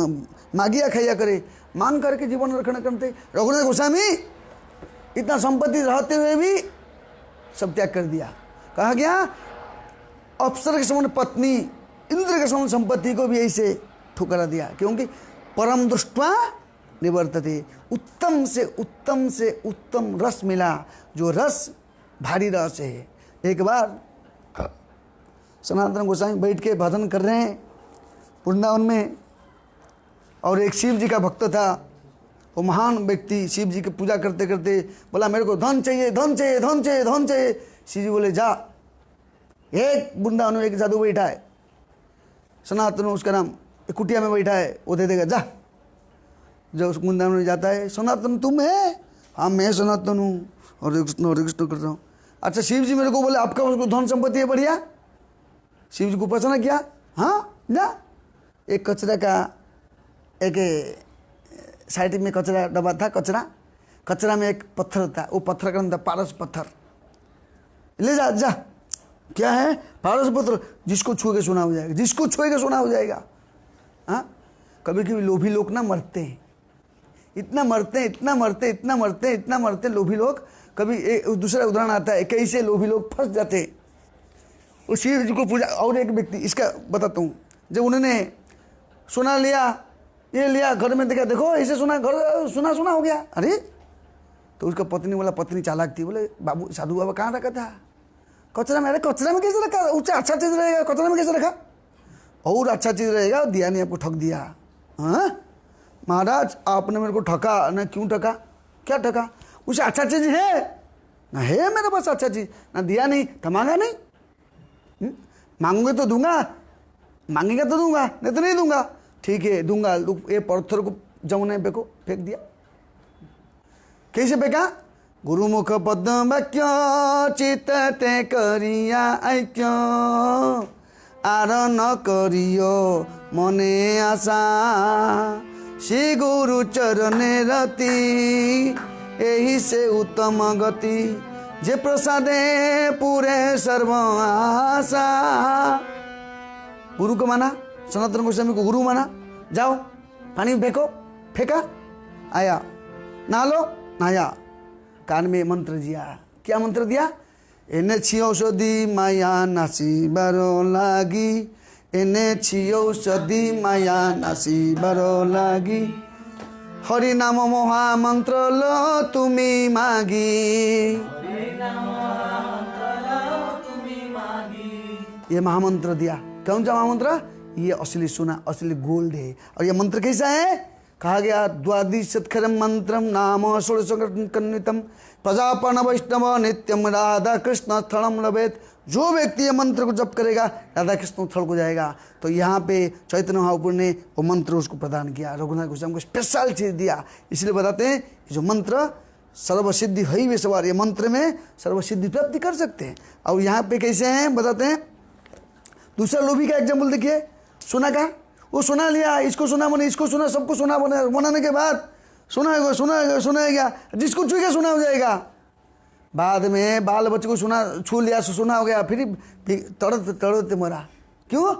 मागिया खाइया करे, मांग करके जीवन रक्षण करते। रघुनाथ गोस्वामी इतना संपत्ति रहते हुए भी सब त्याग कर दिया। कहा गया अप्सर के समान पत्नी, इंद्र के समान संपत्ति को भी ऐसे ठुकरा दिया, क्योंकि परम दृष्टवा निवर्तते। उत्तम से उत्तम रस मिला, जो रस भारी रस है। एक बार सनातन गोस्वामी बैठ के भजन कर रहे हैं वृंदावन में, और एक शिव जी का भक्त था, वो महान व्यक्ति शिव जी की पूजा करते करते बोला मेरे को धन चाहिए धन चाहिए धन चाहिए धन चाहिए। शिव जी बोले जा, एक वृंदावन में एक साधु बैठा है सनातन, उसका नाम एक कुटिया में बैठा है, वो दे देगा, जा। जब उस वृंदावन में जाता है, सनातन तुम है? हाँ मैं सनातन हूँ, हरे कृष्ण कर रहा हूँ। अच्छा शिव जी मेरे को बोले आपका उसको धन संपत्ति है बढ़िया, शिव जी को पसंद किया, हाँ जा। एक कचरा का एक साइड में कचरा डब्बा था, कचरा में एक पत्थर था, वो पत्थर का नाम था पारस पत्थर, ले जा जा। क्या है? पारस पत्थर, जिसको छुए के सोना हो जाएगा, जिसको छुएगा सोना हो जाएगा। हाँ, कभी कभी लोभी लोग ना मरते हैं, इतना मरते हैं लोभी लोग। कभी एक दूसरा उदाहरण आता है, कैसे लोभी लोग फंस जाते हैं। वो शिव जी को पूजा। और एक व्यक्ति, इसका बताता हूँ, जब उन्होंने सोना लिया, ये लिया, घर में देखा, देखो ऐसे सोना, घर सोना हो गया। अरे तो उसका पत्नी बोला, पत्नी चालाक थी, बोले बाबू साधु बाबा कहाँ रखा था? कचरा में। अरे कचरा में कैसे रखा? उससे अच्छा चीज़ रहेगा, कचरा में कैसे रखा? और अच्छा चीज़ रहेगा, दिया नहीं, आपको ठग दिया। हाँ महाराज आपने मेरे को ठगा ना, क्यों ठगा? क्या ठगा? उसे अच्छा चीज़ है ना, है मेरे पास अच्छा चीज़ ना, दिया नहीं तो मांगा नहीं। मांगूंगे तो दूंगा, मांगेगा तो दूंगा, नहीं तो नहीं दूंगा। ठीक है दूंगा। ये पत्थर को जमुना पे को फेंक दिया। कैसे फेंका? गुरुमुख पद्म वाक्य चित्ते करिया ऐक्य आर न करियो मने आशा श्री गुरु चरणे रति यही से उत्तम गति जे प्रसादे पूरे सर्व आशा। गुरु को माना, सनातन गोस्वामी को गुरु माना, जाओ पानी फेंको, फेंका, आया, नहा लो, नहाया, कान में मंत्र दिया। क्या मंत्र दिया? एने छी औषधि माया नासी बारो लागी, एने छी औषधि माया नासी बारो लागी, हरि नाम महामंत्र लो तुमी मागी। ये महामंत्र दिया। कौन सा महामंत्र? ये असली सोना, असली गोल्ड है। और ये मंत्र कैसा है? कहा गया द्वादशत्खरम मंत्रम नाम षोडशकन्वितम प्रजापन वैष्णव नित्यम राधा कृष्ण स्थलम लभेत। जो व्यक्ति ये मंत्र को जप करेगा राधा कृष्ण स्थल को जाएगा। तो यहाँ पे चैतन्य महाप्रभु ने वो मंत्र उसको प्रदान किया, रघुनाथ गोस्वामी को स्पेशल चीज़ दिया। इसलिए बताते हैं जो मंत्र सर्वसिद्धि है वे सवार, ये मंत्र में सर्वसिद्धि प्राप्ति कर सकते हैं। और यहाँ पे कैसे हैं बताते हैं। दूसरा लोभी का एग्जाम्पल देखिए, सोना का। वो सोना लिया, इसको सोना बने, इसको सोना, सबको सोना बनाने के बाद सोना गया, जिसको छू गया सोना हो जाएगा। बाद में बाल बच्चे को सोना छू लिया, सोना हो गया, फिर तड़ते मरा। क्यों?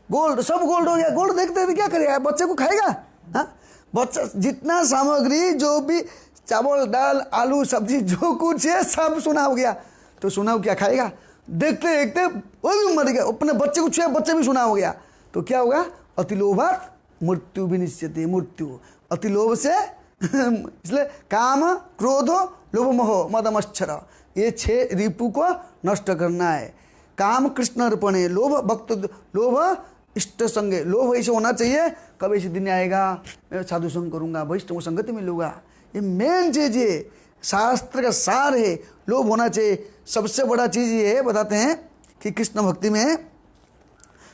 गोल्ड, सब गोल्ड हो गया। गोल्ड देखते हुए क्या करेगा? बच्चे को खाएगा? हाँ, बच्चा जितना सामग्री, जो भी चावल दाल आलू सब्जी जो कुछ है सब सोना हो गया। तो सोना को क्या खाएगा? देखते देखते वो भी मर गया। अपने बच्चे को छुआ, बच्चे भी सोना हो गया। तो क्या होगा? अतिलोभात मृत्यु विनिश्चिते। मृत्यु अतिलोभ से इसलिए काम क्रोध लोभ मोह मद मच्छर, ये 6 रिपु को नष्ट करना है। काम कृष्ण अर्पणे, लोभ भक्त, लोभ इष्ट संगे। लोभ ऐसे होना चाहिए, कब ऐसे दिन आएगा मैं साधु संग करूँगा, वैष्णव संगति मिलूंगा। ये मेन चीज़ है, शास्त्र का सार है। लोभ होना चाहिए। सबसे बड़ा चीज़ ये है, बताते हैं कि कृष्ण भक्ति में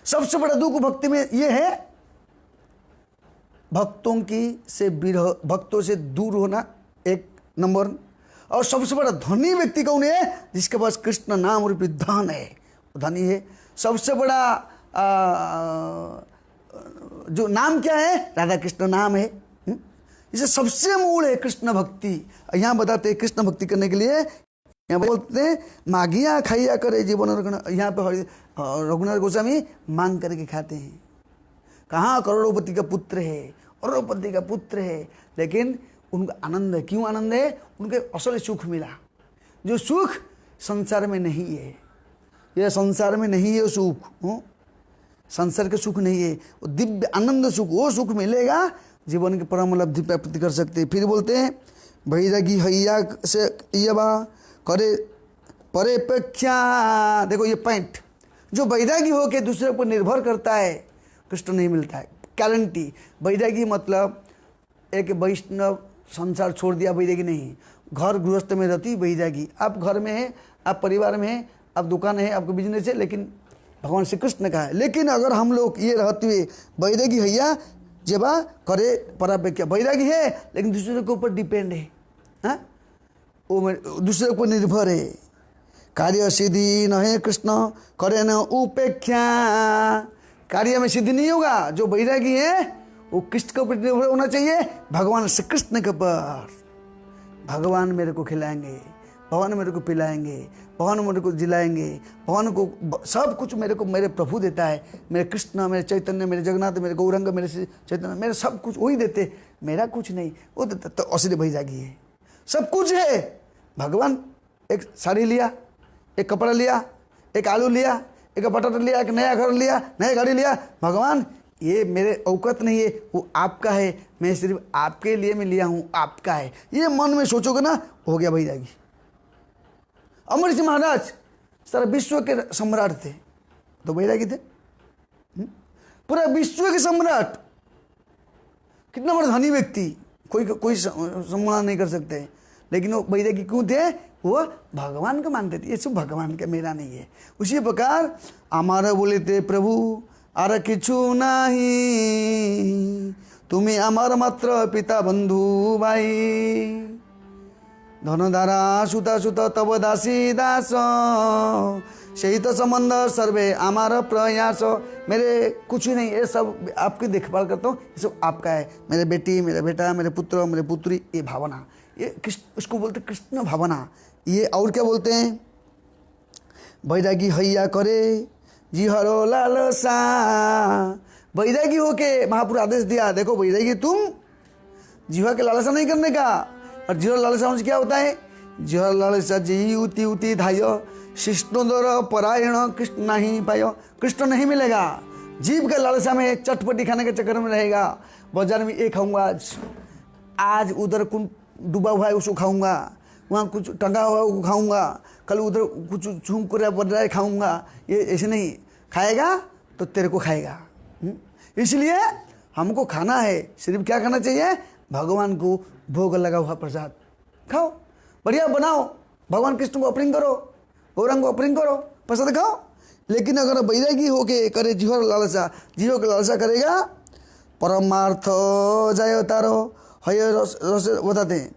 सबसे बड़ा दुख भक्ति में ये है, भक्तों की से विरह, भक्तों से दूर होना एक नंबर। और सबसे बड़ा धनी व्यक्ति कौन है? जिसके पास कृष्ण नाम रूपी धन है, धनी है। सबसे बड़ा जो नाम क्या है? राधा कृष्ण नाम है। इसे सबसे मूल है कृष्ण भक्ति। यहाँ बताते हैं कृष्ण भक्ति करने के लिए, यहाँ बोलते हैं मागिया खाइया करे जीवन रखना। यहाँ पे रघुनाथ गोस्वामी मांग करके खाते हैं। कहाँ? करोड़पति का पुत्र है, करोड़पति का पुत्र है, लेकिन उनका आनंद है। क्यों आनंद है? उनके असल सुख मिला। जो सुख संसार में नहीं है, यह संसार में नहीं है सुख, संसार के सुख नहीं है, वो दिव्य आनंद सुख, वो सुख मिलेगा, जीवन की परम लब्धि प्राप्ति कर सकते हैं। फिर बोलते हैं वैरागी हैया से यवा करे परेपेक्षा। देखो ये पॉइंट, जो वैरागी हो के दूसरे पर निर्भर करता है, कृष्ण नहीं मिलता है, गारंटी। वैरागी मतलब एक वैष्णव संसार छोड़ दिया, वैरागी नहीं। घर गृहस्थ में रहती वैरागी। आप घर में है, आप परिवार में है, आप दुकान है, आपको बिजनेस है, लेकिन भगवान श्री कृष्ण का है। लेकिन अगर हम लोग ये रहते हुए वैरागी हैया जेबा करे परापेक्षा वैरागी है लेकिन दूसरे के ऊपर डिपेंड है, हाँ? वो दूसरे को निर्भर है। कार्य सिद्धि न है कृष्ण करे न उपेक्षा, कार्य में सिद्धि नहीं होगा। जो वैरागी है वो कृष्ण के ऊपर निर्भर होना चाहिए, भगवान श्री कृष्ण के ऊपर। भगवान मेरे को खिलाएंगे, भगवान मेरे को पिलाएंगे, भगवान मेरे को जिलाएंगे, भगवान को सब कुछ मेरे को मेरे प्रभु देता है। मेरे कृष्ण, मेरे चैतन्य, मेरे जगन्नाथ, मेरे गौरंग, मेरे चैतन्य, मेरे सब कुछ वही देते, मेरा कुछ नहीं वो देता। तो असली वैरागी है, सब कुछ है। भगवान एक साड़ी लिया, एक कपड़ा लिया, एक आलू लिया, एक बटाटा लिया, एक नया घर लिया, नया गाड़ी लिया। भगवान ये मेरे औकत नहीं है, वो आपका है, मैं सिर्फ आपके लिए मैं लिया हूँ, आपका है। ये मन में सोचोगे ना, हो गया वैरागी। अमर सिंह महाराज सारा विश्व के सम्राट थे, तो वैरागी थे। पूरा विश्व के सम्राट, कितना बड़ा धनी व्यक्ति, कोई सम्मान नहीं कर सकते, लेकिन वो वैरागी क्यों थे? वो भगवान को मानते थे, ये सब भगवान का, मेरा नहीं है। उसी प्रकार हमारा बोले थे प्रभु आर किछु नाही, तुम्हें आमार मात्र पिता बंधु भाई, धनधारा सुता सुत तब दासी दास, सही तो संबंध सर्वे आमार प्रयास। मेरे कुछ नहीं, ये सब आपकी देखभाल करता हूँ, ये सब आपका है। मेरे बेटी, मेरा बेटा, मेरे पुत्र, मेरे पुत्री, ये भावना, ये कृष्ण, उसको बोलते कृष्ण भावना। ये और क्या बोलते हैं? वैरागी हैया करे जिहरो लालसा। वैरागी होके महापुरुष आदेश दिया, देखो वैरागी तुम जीवा के लालसा नहीं करने का। और जीवा लालसा क्या होता है? जीवा लालसा जी उती उती धायो शिष्णोदर परायण कृष्ण नहीं पायो, कृष्ण नहीं मिलेगा। जीव के लालसा में चटपटी खाने के चक्कर में रहेगा। बाजार में ये खाऊंगा, आज उधर कुछ डूबा हुआ है उसको खाऊंगा, वहाँ कुछ टंगा हुआ है वो खाऊंगा, कल उधर कुछ झूम कर बढ़ रहा है खाऊंगा। ये ऐसे नहीं खाएगा तो तेरे को खाएगा। इसलिए हमको खाना है, सिर्फ क्या खाना चाहिए? भगवान को भोग लगा हुआ प्रसाद खाओ, बढ़िया बनाओ, भगवान कृष्ण को ऑफरिंग करो, गौरंग को ऑफरिंग करो, प्रसाद खाओ। लेकिन अगर वैरागी होके करे जीव लालसा, जीव के लालसा करेगा, परमार्थ जाय तारो हय रस बताते हैं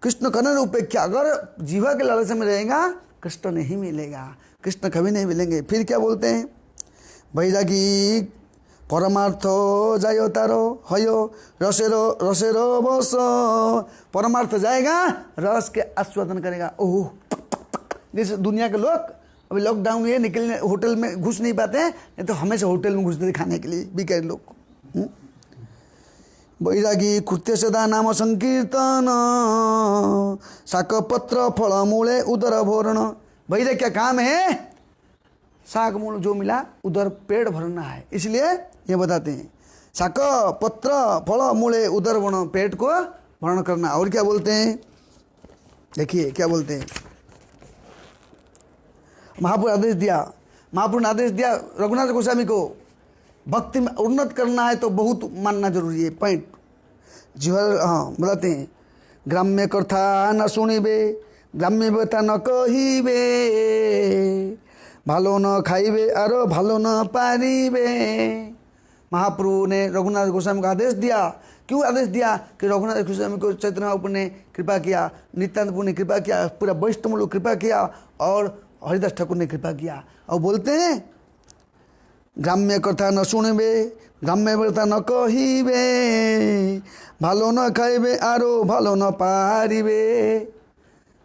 कृष्ण कनर उपेक्षा। अगर जीवा के लालसा में रहेगा कृष्ण नहीं मिलेगा, कृष्ण कभी नहीं मिलेंगे। फिर क्या बोलते हैं? वैरागी परमार्थ जायो तारो हयो रसेरो रसेरो बस। परमार्थ जाएगा, रस के आस्वादन करेगा। ओह, जैसे दुनिया के लोग अभी लॉकडाउन है, निकलने होटल में घुस नहीं पाते हैं, नहीं तो हमेशा होटल में घुसते थे खाने के लिए बिकारी लोग। वैरागी कृत्य सदा नाम संकीर्तन, शाक पत्र फल मूले उदर भोरण। वैरागी क्या काम है? शाक मूल जो मिला उधर पेट भरना है, इसलिए ये बताते हैं शाक पत्र फल मूले उदर भरण, पेट को भरण करना। और क्या बोलते हैं? देखिए क्या बोलते हैं। महापुरुष आदेश दिया, महापुरुष ने आदेश दिया रघुनाथ गोस्वामी को, भक्ति में उन्नत करना है तो बहुत मानना जरूरी है। पॉइंट जीवर, हाँ बताते हैं, ग्राम्य कथा न सुनिबे, ग्राम्य व्यथा न कहिबे, भालो न खाइबे और भालो न पारिबे। महाप्रभु ने रघुनाथ गोस्वामी को आदेश दिया। क्यों आदेश दिया? कि रघुनाथ गोस्वामी को चैतन्य महाप्रभु ने कृपा किया, नित्यानंद प्रभु ने कृपा किया, पूरा वैष्णव लोग कृपा किया और हरिदास ठाकुर ने कृपा किया। और बोलते हैं ग्राम्य कथा न सुनबे, ग्राम्य व्यथा न कहिबे, भालो न खाइबे आरो भालो न पारिबे।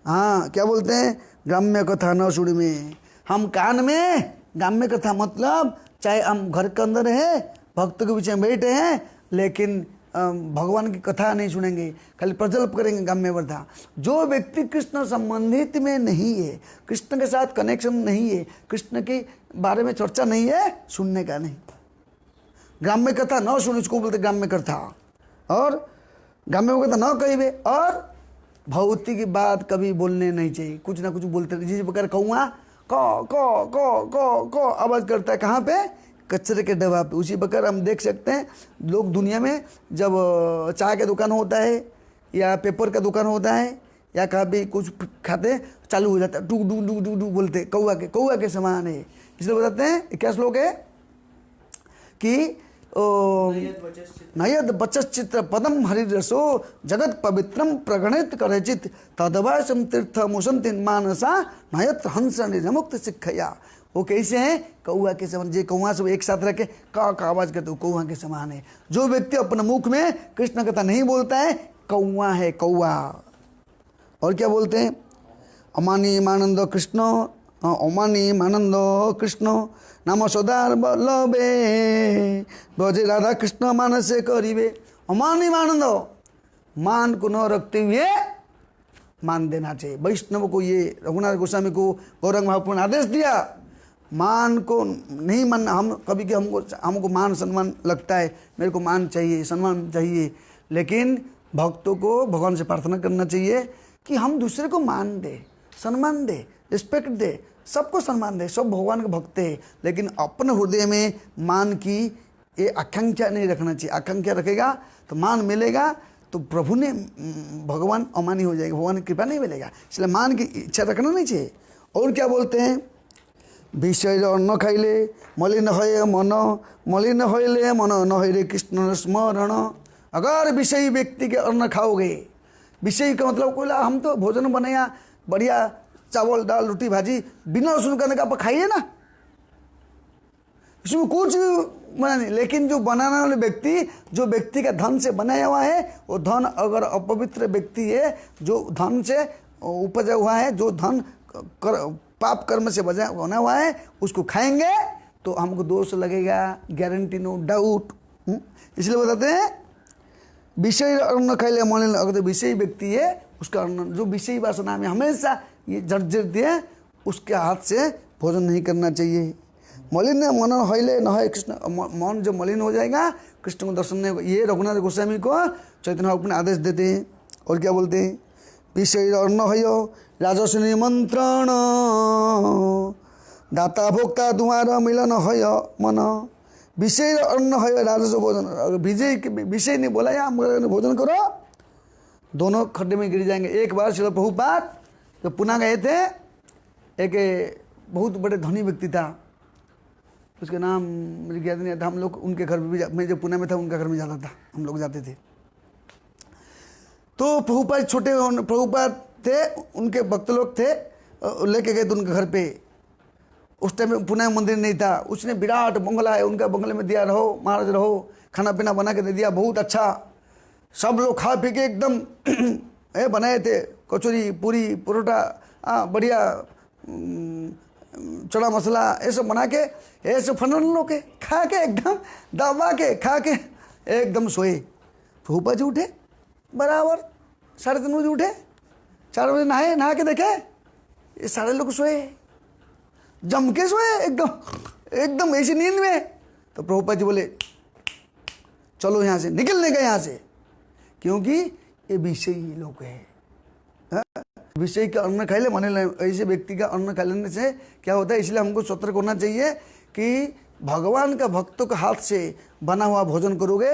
हाँ क्या बोलते हैं? ग्राम्य कथा न सुनबे। हम कान में ग्राम्य कथा मतलब चाहे हम घर के अंदर है, भक्तों के बीच में बैठे हैं, लेकिन भगवान की कथा नहीं सुनेंगे, खाली प्रजल्प करेंगे ग्राम्य कथा। जो व्यक्ति कृष्ण संबंधित में नहीं है, कृष्ण के साथ कनेक्शन नहीं है, कृष्ण के बारे में चर्चा नहीं है, सुनने का नहीं। ग्राम्य कथा न सुने, इसको बोलते ग्राम्य कथा। और ग्राम्य कथा न कहिबे, और भौतिक बात कभी बोलने नहीं चाहिए। कुछ ना कुछ बोलते रहे, जिस प्रकार कौआ को आवाज करता है, कहाँ पे? कचरे के डब्बा पे। उसी प्रकार हम देख सकते हैं लोग दुनिया में जब चाय का दुकान होता है या पेपर का दुकान होता है या कहाँ भी कुछ खाते चालू हो जाता है, do do do do do बोलते, कौआ के समान है। इसलिए बताते हैं क्या श्लोक है कि नयद बचश्चित्र पदम हरिरसो जगत पवित्रम प्रगणित करचित तदवासम तीर्थ मुसंति मानसा नयत हंस निर्मुक्त शिक्षया। वो कैसे हैं? कौआ के समान। जे कौआ सब एक साथ रखे का आवाज करते हो, कौआ के समान है। जो व्यक्ति अपने मुख में कृष्ण कथा नहीं बोलता है कौआ है, कौआ। और क्या बोलते हैं? अमानी मानंद कृष्ण, अमानी मानंद कृष्ण नाम सदार बल्लभे बजे राधा कृष्ण मानसे करीबे। अमानी मानंद, मान को न रखते हुए मान देना चाहिए। वैष्णव को ये रघुनाथ गोस्वामी को गौरंग महाप्रभु ने आदेश दिया, मान को नहीं मानना। हम कभी कि हमको मान सम्मान लगता है, मेरे को मान चाहिए, सम्मान चाहिए, लेकिन भक्तों को भगवान से प्रार्थना करना चाहिए कि हम दूसरे को मान दे, सम्मान दे, रिस्पेक्ट दे, सबको सम्मान दे। सब भगवान के भक्त हैं, लेकिन अपने हृदय में मान की ये आकांक्षा नहीं रखना चाहिए। आकांक्षा रखेगा तो मान मिलेगा, तो प्रभु ने भगवान अमानी हो जाएगा, भगवान की कृपा नहीं मिलेगा। इसलिए मान की इच्छा रखना नहीं चाहिए। और क्या बोलते हैं? विषय अन्न खाइले मलिन है मन, मलिन होइले मन न होइले कृष्ण स्मरण। अगर विषयी व्यक्ति के अन्न खाओगे, विषयी का मतलब कोई हम तो भोजन बनाया बढ़िया चावल दाल रोटी भाजी बिना लहसुन करने का आप खाइए ना, इसमें कुछ मना नहीं। लेकिन जो बनाने वाले व्यक्ति, जो व्यक्ति का धन से बनाया हुआ है, वो धन अगर अपवित्र व्यक्ति है, जो धन से उपजा हुआ है, जो धन पाप कर्म से बना हुआ है, उसको खाएंगे तो हमको दोष लगेगा, गारंटी नो डाउट। इसलिए बताते हैं विषय अन्न खाइले मलिन। अगर विषयी व्यक्ति है उसका अन्न, जो विषयी वासना में हमेशा ये जर्जरित है, उसके हाथ से भोजन नहीं करना चाहिए। मलिन मन होइले न है कृष्ण, मन जब मलिन हो जाएगा कृष्ण को दर्शन नहीं होगा। ये रघुनाथ गोस्वामी को चैतन्य महाप्रभु ने आदेश देते हैं। और क्या बोलते हैं? विषय अन्न हो राजस निमंत्रण, दाता भोक्ता तुम्हारा मिलन है मन। विषय अन्न है राजस भोजन। अगर विषय नहीं बोला या भोजन करो, दोनों खड्डे में गिर जाएंगे। एक बार श्रील प्रभुपाद तो पुणे गए थे, एक बहुत बड़े धनी व्यक्ति था, उसका नाम मुझे याद नहीं आता। हम लोग उनके घर में भी, मैं जब पुणे में था उनका घर में जाता था, हम लोग जाते थे। तो प्रभुपाद छोटे प्रभुपाद थे, उनके भक्त लोग थे, लेके गए थे उनके घर पे। उस टाइम में पुणे मंदिर नहीं था। उसने विराट बंगला है, उनका बंगले में दिया, रहो महाराज रहो, खाना पीना बना के दे दिया, बहुत अच्छा। सब लोग खा पी के एकदम बनाए थे, कचौरी पूरी परोठा बढ़िया चना मसाला ये सब बना के ऐसे फनन लोग के खा के एकदम दबा के खा के एकदम सोए। प्रभुपाद जी उठे बराबर 3:30 बजे उठे, 4 बजे नहा के देखे ये सारे लोग सोए, जम के सोए एकदम ऐसी नींद में। तो प्रभुपाद जी बोले चलो यहाँ से, निकलने का यहाँ से, क्योंकि ये विषयी लोग है। विषय का अन्न खाइले मने, ऐसे व्यक्ति का अन्न खा लेने से क्या होता है? इसलिए हमको सतर्क होना चाहिए कि भगवान का भक्तों के हाथ से बना हुआ भोजन करोगे,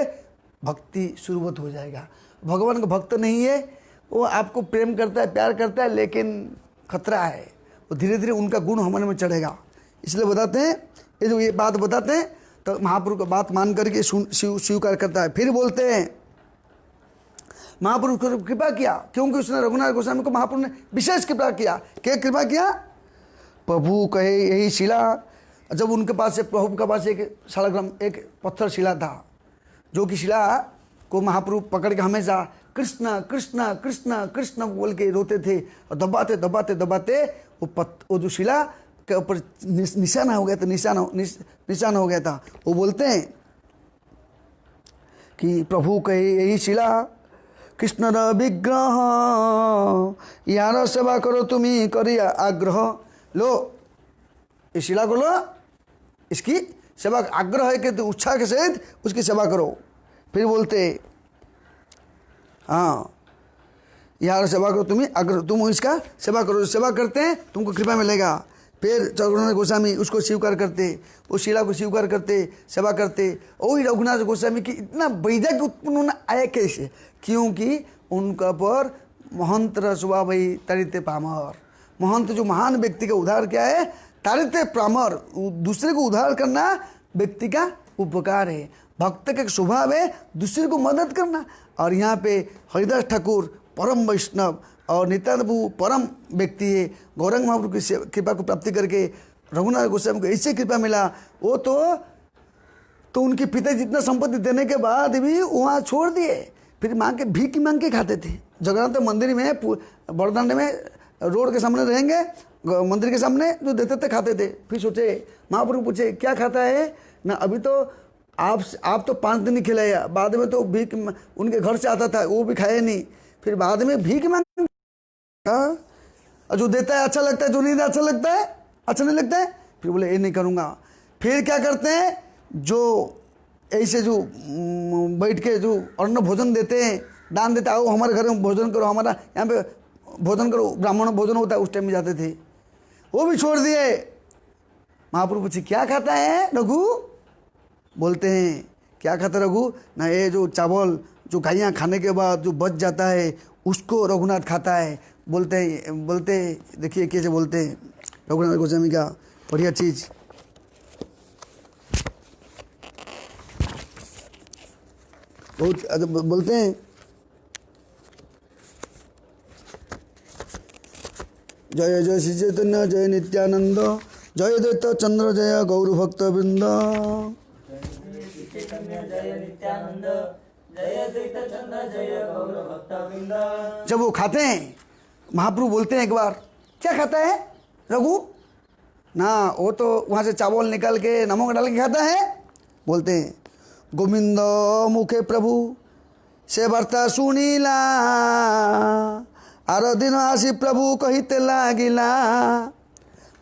भक्ति शुरुआत हो जाएगा। भगवान का भक्त नहीं है, वो आपको प्रेम करता है, प्यार करता है, लेकिन खतरा है, वो धीरे धीरे उनका गुण हमारे में चढ़ेगा। इसलिए बताते हैं, ये जो ये बात बताते हैं तो महाप्रभु का बात मान करके स्वीकार करता है। फिर बोलते हैं महाप्रभु को कृपा किया, क्योंकि उसने रघुनाथ गोस्वामी को महाप्रभु ने विशेष कृपा किया। क्या कृपा किया? प्रभु कहे यही शिला, जब उनके पास से प्रभु के पास एक शालग्राम, एक पत्थर शिला था, जो कि शिला को महाप्रभु पकड़ के हमेशा कृष्ण कृष्ण कृष्ण कृष्ण बोल के रोते थे, और दबाते दबाते दबाते वो जो शिला के ऊपर निशाना हो गया था, निशान हो गया था। वो बोलते हैं कि प्रभु कहे यही शिला कृष्ण विग्रह, यार सेवा करो तुम्हें करिया आग्रह। लो इस शिला को लो, इसकी सेवा आग्रह है कि तो उत्साह के सहित उसकी सेवा करो। फिर बोलते हाँ यार सेवा करो तुम्हें आग्रह, तुम इसका सेवा करो, सेवा करते हैं तुमको कृपा मिलेगा। फिर रघुनाथ गोस्वामी उसको स्वीकार करते, उस शिला को स्वीकार करते, सेवा करते। और रघुनाथ गोस्वामी की इतना वैद्य उत्पन्न होना आया कैसे? क्योंकि उनका पर महंत रसवा भाई तरिते पामर, महंत जो महान व्यक्ति का उद्धार क्या है? तारिते प्रामर, दूसरे को उद्धार करना व्यक्ति का उपकार है। भक्त का स्वभाव है दूसरे को मदद करना। और यहाँ पे हरिदास ठाकुर परम वैष्णव और नित्यानंद प्रभु परम व्यक्ति है। गौरंग महाप्रभु की कृपा को प्राप्ति करके रघुनाथ गोस्वामी को ऐसे कृपा मिला, वो तो उनके पिता जितना संपत्ति देने के बाद भी वहाँ छोड़ दिए, फिर मांग के भीख मांग के खाते थे। जगन्नाथ मंदिर में बड़दांड में रोड के सामने रहेंगे, मंदिर के सामने जो देते थे खाते थे। फिर सोचे, महाप्रभु पूछे क्या खाता है ना, अभी तो आप तो 5 दिन ही खिलाया, बाद में तो भीख उनके घर से आता था वो भी खाया नहीं, फिर बाद में भीख मांग। जो देता है अच्छा लगता है, जो नहीं देता अच्छा लगता है, अच्छा नहीं लगता है, फिर बोले ये नहीं करूँगा। फिर क्या करते हैं, जो ऐसे जो बैठ के जो अन्न भोजन देते हैं, दान देते, आओ हमारे घर में भोजन करो, हमारा यहाँ पे भोजन करो, ब्राह्मण भोजन होता है, उस टाइम में जाते थे, वो भी छोड़ दिए। महाप्रभु पूछे क्या खाता है रघु, बोलते हैं क्या खाता रघु ना, ये जो चावल जो गाइयाँ खाने के बाद जो बच जाता है उसको रघुनाथ खाता है। बोलते देखिए कैसे बोलते हैं रघुनाथ गोस्वामी का बढ़िया चीज़। बहुत बोलते हैं, जय जय श्री चैतन्य जय नित्यानंद जय दैत चंद्र जय गौर भक्त वृंद। जब वो खाते हैं, महाप्रभु बोलते हैं एक बार क्या खाता है रघु ना, वो तो वहाँ से चावल निकाल के नमक डाल के खाता है। बोलते हैं गोविंद मुखे प्रभु से वार्ता सुनीला, आर दिन आसी प्रभु कहिते लागिला।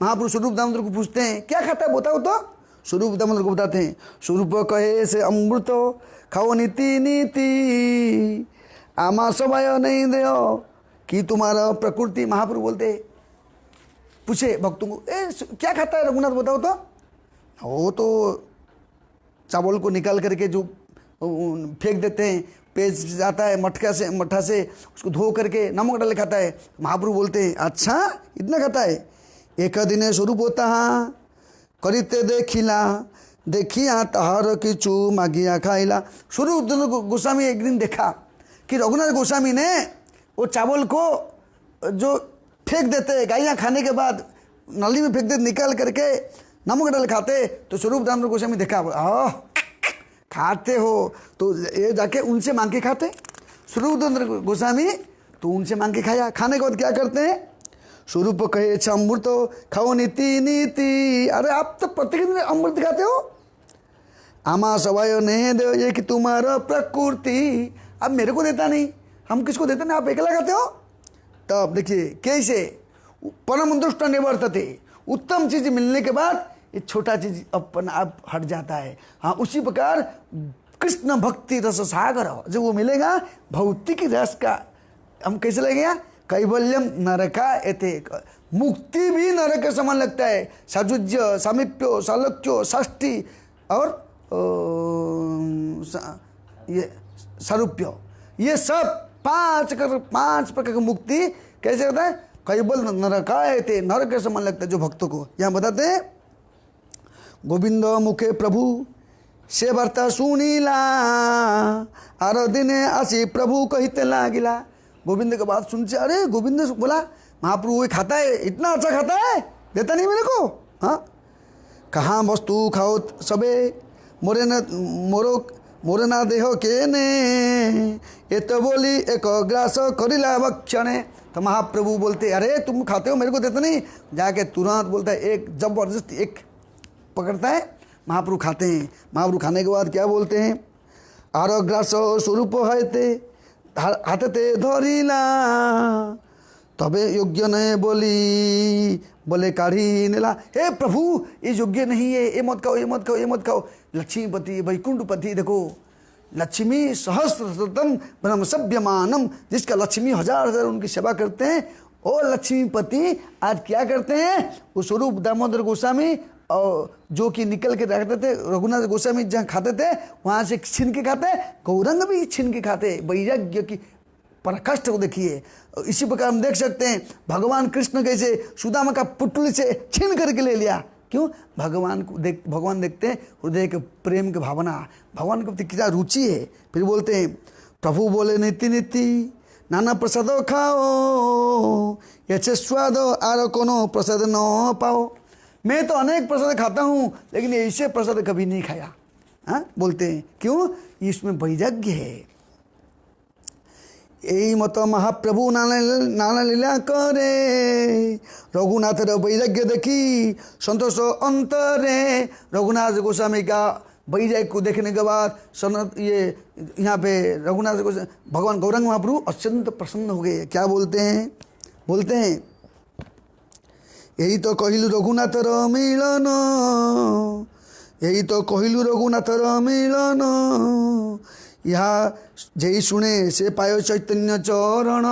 महाप्रभु स्वरूप दामोदर को पूछते हैं क्या खाता है बताओ तो, स्वरूप दामोदर को बताते हैं, स्वरूप कहे से अमृत खाओ नीति नीति, आमा सबाय नहीं दो कि तुम्हारा प्रकृति। महाप्रभु बोलते पूछे भक्तों को क्या खाता है रघुनाथ बताओ तो, वो तो चावल को निकाल करके जो फेंक देते हैं, पेज जाता है मट्ठा से उसको धो करके नमक डाल खाता है। महाप्रभु बोलते हैं अच्छा इतना खाता है। एक दिन स्वरूप होता करिते देखिया तहार किचु मागिया खाइला। स्वरूप गोस्वामी एक दिन देखा कि रघुनाथ गोस्वामी ने वो चावल को जो फेंक देते गाइयाँ खाने के बाद नाली में फेंक देते, निकाल करके नमक डाल खाते। तो स्वरूप दामोदर गोस्वामी देखा, खाते हो तो ये जाके उनसे मांग के खाते। स्वरूप दामोदर गोस्वामी तो उनसे मांग के खाया। खाने के बाद क्या करते हैं, स्वरूप कहे अमृत खाओ नीति नीति। अरे आप तो प्रत्येक दिन अमृत खाते हो, आमा सवायो नहीं दो ये कि तुम्हारा प्रकृति, अब मेरे को देता नहीं, हम किसको देते नहीं, आप अकेला खाते हो। तब देखिए कैसे परम दुष्ट निवर्तते, उत्तम चीज मिलने के बाद ये छोटा चीज अपना आप हट जाता है। हाँ उसी प्रकार कृष्ण भक्ति रस सागर जब वो मिलेगा, भौतिक रस का हम कैसे लगेगा, कैवल्यम नरका एते, मुक्ति भी नरक के समान लगता है। साजुज्य सामीप्यो सालोक्यो षष्ठी और ये सारूप्य, ये सब 5 प्रकार की मुक्ति कैसे होता है, कैवल नरका एते, नरक के समान लगता है जो भक्तों को। यहाँ बताते हैं गोविंद मुखे प्रभु से वार्ता सुनीला, आर दिने आसी प्रभु कहिते लागिला। गोविंद के बात सुनते, अरे गोविंद बोला महाप्रभु ये खाता है, इतना अच्छा खाता है, देता नहीं मेरे को। हाँ कहाँ वस्तु खाओ सबे मोरे ना देह के ने, ये तो बोली एक ग्रास करिला भक्षणे। तो महाप्रभु बोलते अरे तुम खाते हो मेरे को देता नहीं, जाके तुरंत बोलता है एक जबरदस्ती एक पकड़ता है, महाप्रभु खाते हैं। महाप्रभु खाने के बाद क्या बोलते हैं, आर ग्रास स्वरूप हाथे ते धरिला, तबे योग्य नहीं बोले काढ़ी नेला। हे प्रभु ये योग्य नहीं है, ये मत खाओ ये मत खाओ ये मत खाओ। लक्ष्मीपति वैकुंठपति देखो, लक्ष्मी सहस्रतम ब्रह्म सभ्यमानम, जिसका लक्ष्मी हजार उनकी सेवा करते हैं। और लक्ष्मीपति आज क्या करते हैं, वो स्वरूप दामोदर गोस्वामी और जो कि निकल के रखते थे, रघुनाथ गोस्वामी जहाँ खाते थे वहाँ से छीन के खाते, गौरंग भी छीन के खाते। वैराग्य की पराकाष्ठ को देखिए। इसी प्रकार हम देख सकते हैं भगवान कृष्ण कैसे सुदामा का पुतली से छीन करके ले लिया। क्यों? भगवान देखते हैं हृदय के प्रेम की भावना, भगवान के प्रति कितना रुचि है। फिर बोलते हैं प्रभु बोले नीति नीति नाना प्रसाद खाओ, ये स्वाद आर कोनो प्रसाद न पाओ। मैं तो अनेक प्रसाद खाता हूँ लेकिन ऐसे प्रसाद कभी नहीं खाया। हाँ बोलते हैं क्यों? इसमें वैराग्य है। यही मत महाप्रभु नाना लीला करे, रघुनाथ वैराग्य देखी संतोष अंतरे। रघुनाथ गोस्वामी का वैराग्य को देखने के बाद ये यहाँ पे रघुनाथ गोस्वामी भगवान गौरांग महाप्रभु अत्यंत प्रसन्न हो गए। क्या बोलते हैं? बोलते हैं यही तो कहिलु रघुनाथर मिलन, यही तो कहिलु रघुनाथर मिलन, यहाँ जय सुने से पायो चैतन्य चरण।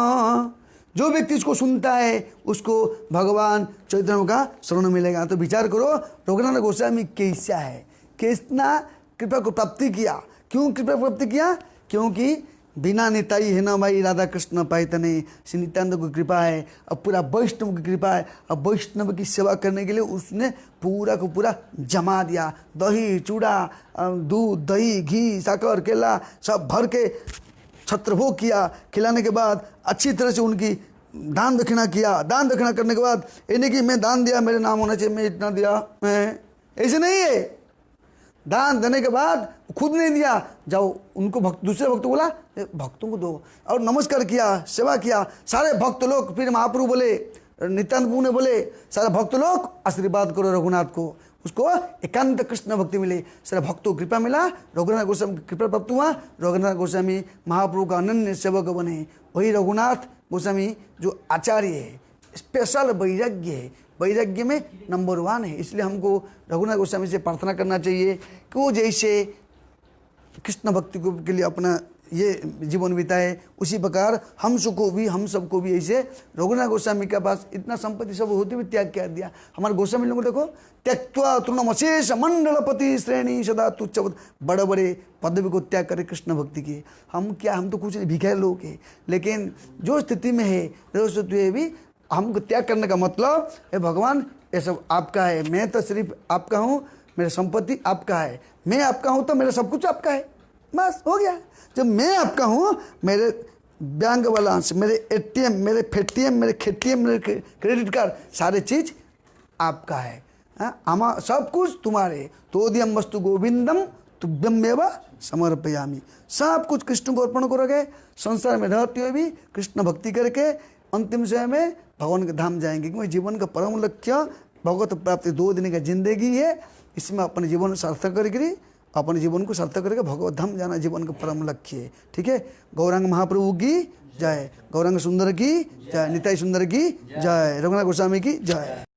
जो व्यक्ति इसको सुनता है उसको भगवान चैतन्य का शरण मिलेगा। तो विचार करो रघुनाथ गोस्वामी कैसा है, कितना कृपा को प्राप्ति किया। क्यों कृपा प्राप्ति किया? क्योंकि बिना निताई है ना भाई राधा कृष्ण पाए तने, श्री नित्यानंद की कृपा है और पूरा वैष्णव की कृपा है। अब वैष्णव की सेवा करने के लिए उसने पूरा को पूरा जमा दिया। दही चूड़ा दूध दही घी शक्कर केला सब भर के छत्रभोग किया। खिलाने के बाद अच्छी तरह से उनकी दान दक्षिणा किया। दान दक्षिणा करने के बाद ये नहीं कि मैं दान दिया मेरे नाम होना चाहिए, मैं इतना दिया, मैं ऐसे नहीं है। दान देने के बाद खुद नहीं दिया, जाओ उनको दूसरे भक्त बोला भक्तों को दो और नमस्कार किया, सेवा किया। सारे भक्त लोग फिर महाप्रभु बोले, नित्यानंद प्रभु ने बोले सारे भक्त लोग आशीर्वाद करो रघुनाथ को, उसको एकांत कृष्ण भक्ति मिले। सारे भक्तों को कृपा मिला, रघुनाथ गोस्वामी की कृपा प्राप्त हुआ। रघुनाथ गोस्वामी महाप्रभु का अनन्य सेवक बने। वही रघुनाथ गोस्वामी जो आचार्य है, स्पेशल वैराग्य है, वैराग्य में नंबर 1 है। इसलिए हमको रघुनाथ गोस्वामी से प्रार्थना करना चाहिए कि वो जैसे कृष्ण भक्ति को के लिए अपना ये जीवन बिताए, उसी प्रकार हम सबको भी ऐसे रघुनाथ गोस्वामी के पास इतना संपत्ति सब होते हुए त्याग कर दिया। हमारे गोस्वामी लोगों को देखो, त्यक्त्वा तृणमशेष मंडलपति श्रेणी सदा तुच्छ, बड़े बड़े पदवी को त्याग करे कृष्ण भक्ति की। हम क्या, हम तो कुछ नहीं, भिखारी लोग हैं। लेकिन जो स्थिति में है भी हमको त्याग करने का मतलब है भगवान ये सब आपका है, मैं तो सिर्फ आपका हूँ, मेरी संपत्ति आपका है, मैं आपका हूँ तो मेरा सब कुछ आपका है, बस हो गया। जब मैं आपका हूँ, मेरे बैंक बैलेंस, मेरे एटीएम, मेरे फेटीएम, मेरे खेटीएम, मेरे क्रेडिट कार्ड, सारे चीज़ आपका है। हम सब कुछ तुम्हारे। तोदियम वस्तु गोविंदम तुभ्यमेव समर्पयामि। सब कुछ कृष्ण को अर्पण करोगे। संसार में रहते हुए भी कृष्ण भक्ति करके अंतिम समय में भगवान के धाम जाएंगे। क्योंकि जीवन का परम लक्ष्य भगवत प्राप्ति 2 दिन का जिंदगी है। इसमें अपने जीवन सार्थक करके, अपने जीवन को सार्थक करके भगवत धाम जाना जीवन का परम लक्ष्य है। ठीक है। गौरांग महाप्रभु की जय, गौरांग सुंदर की जय, निताई सुंदर की जय, रघुनाथ गोस्वामी की जय।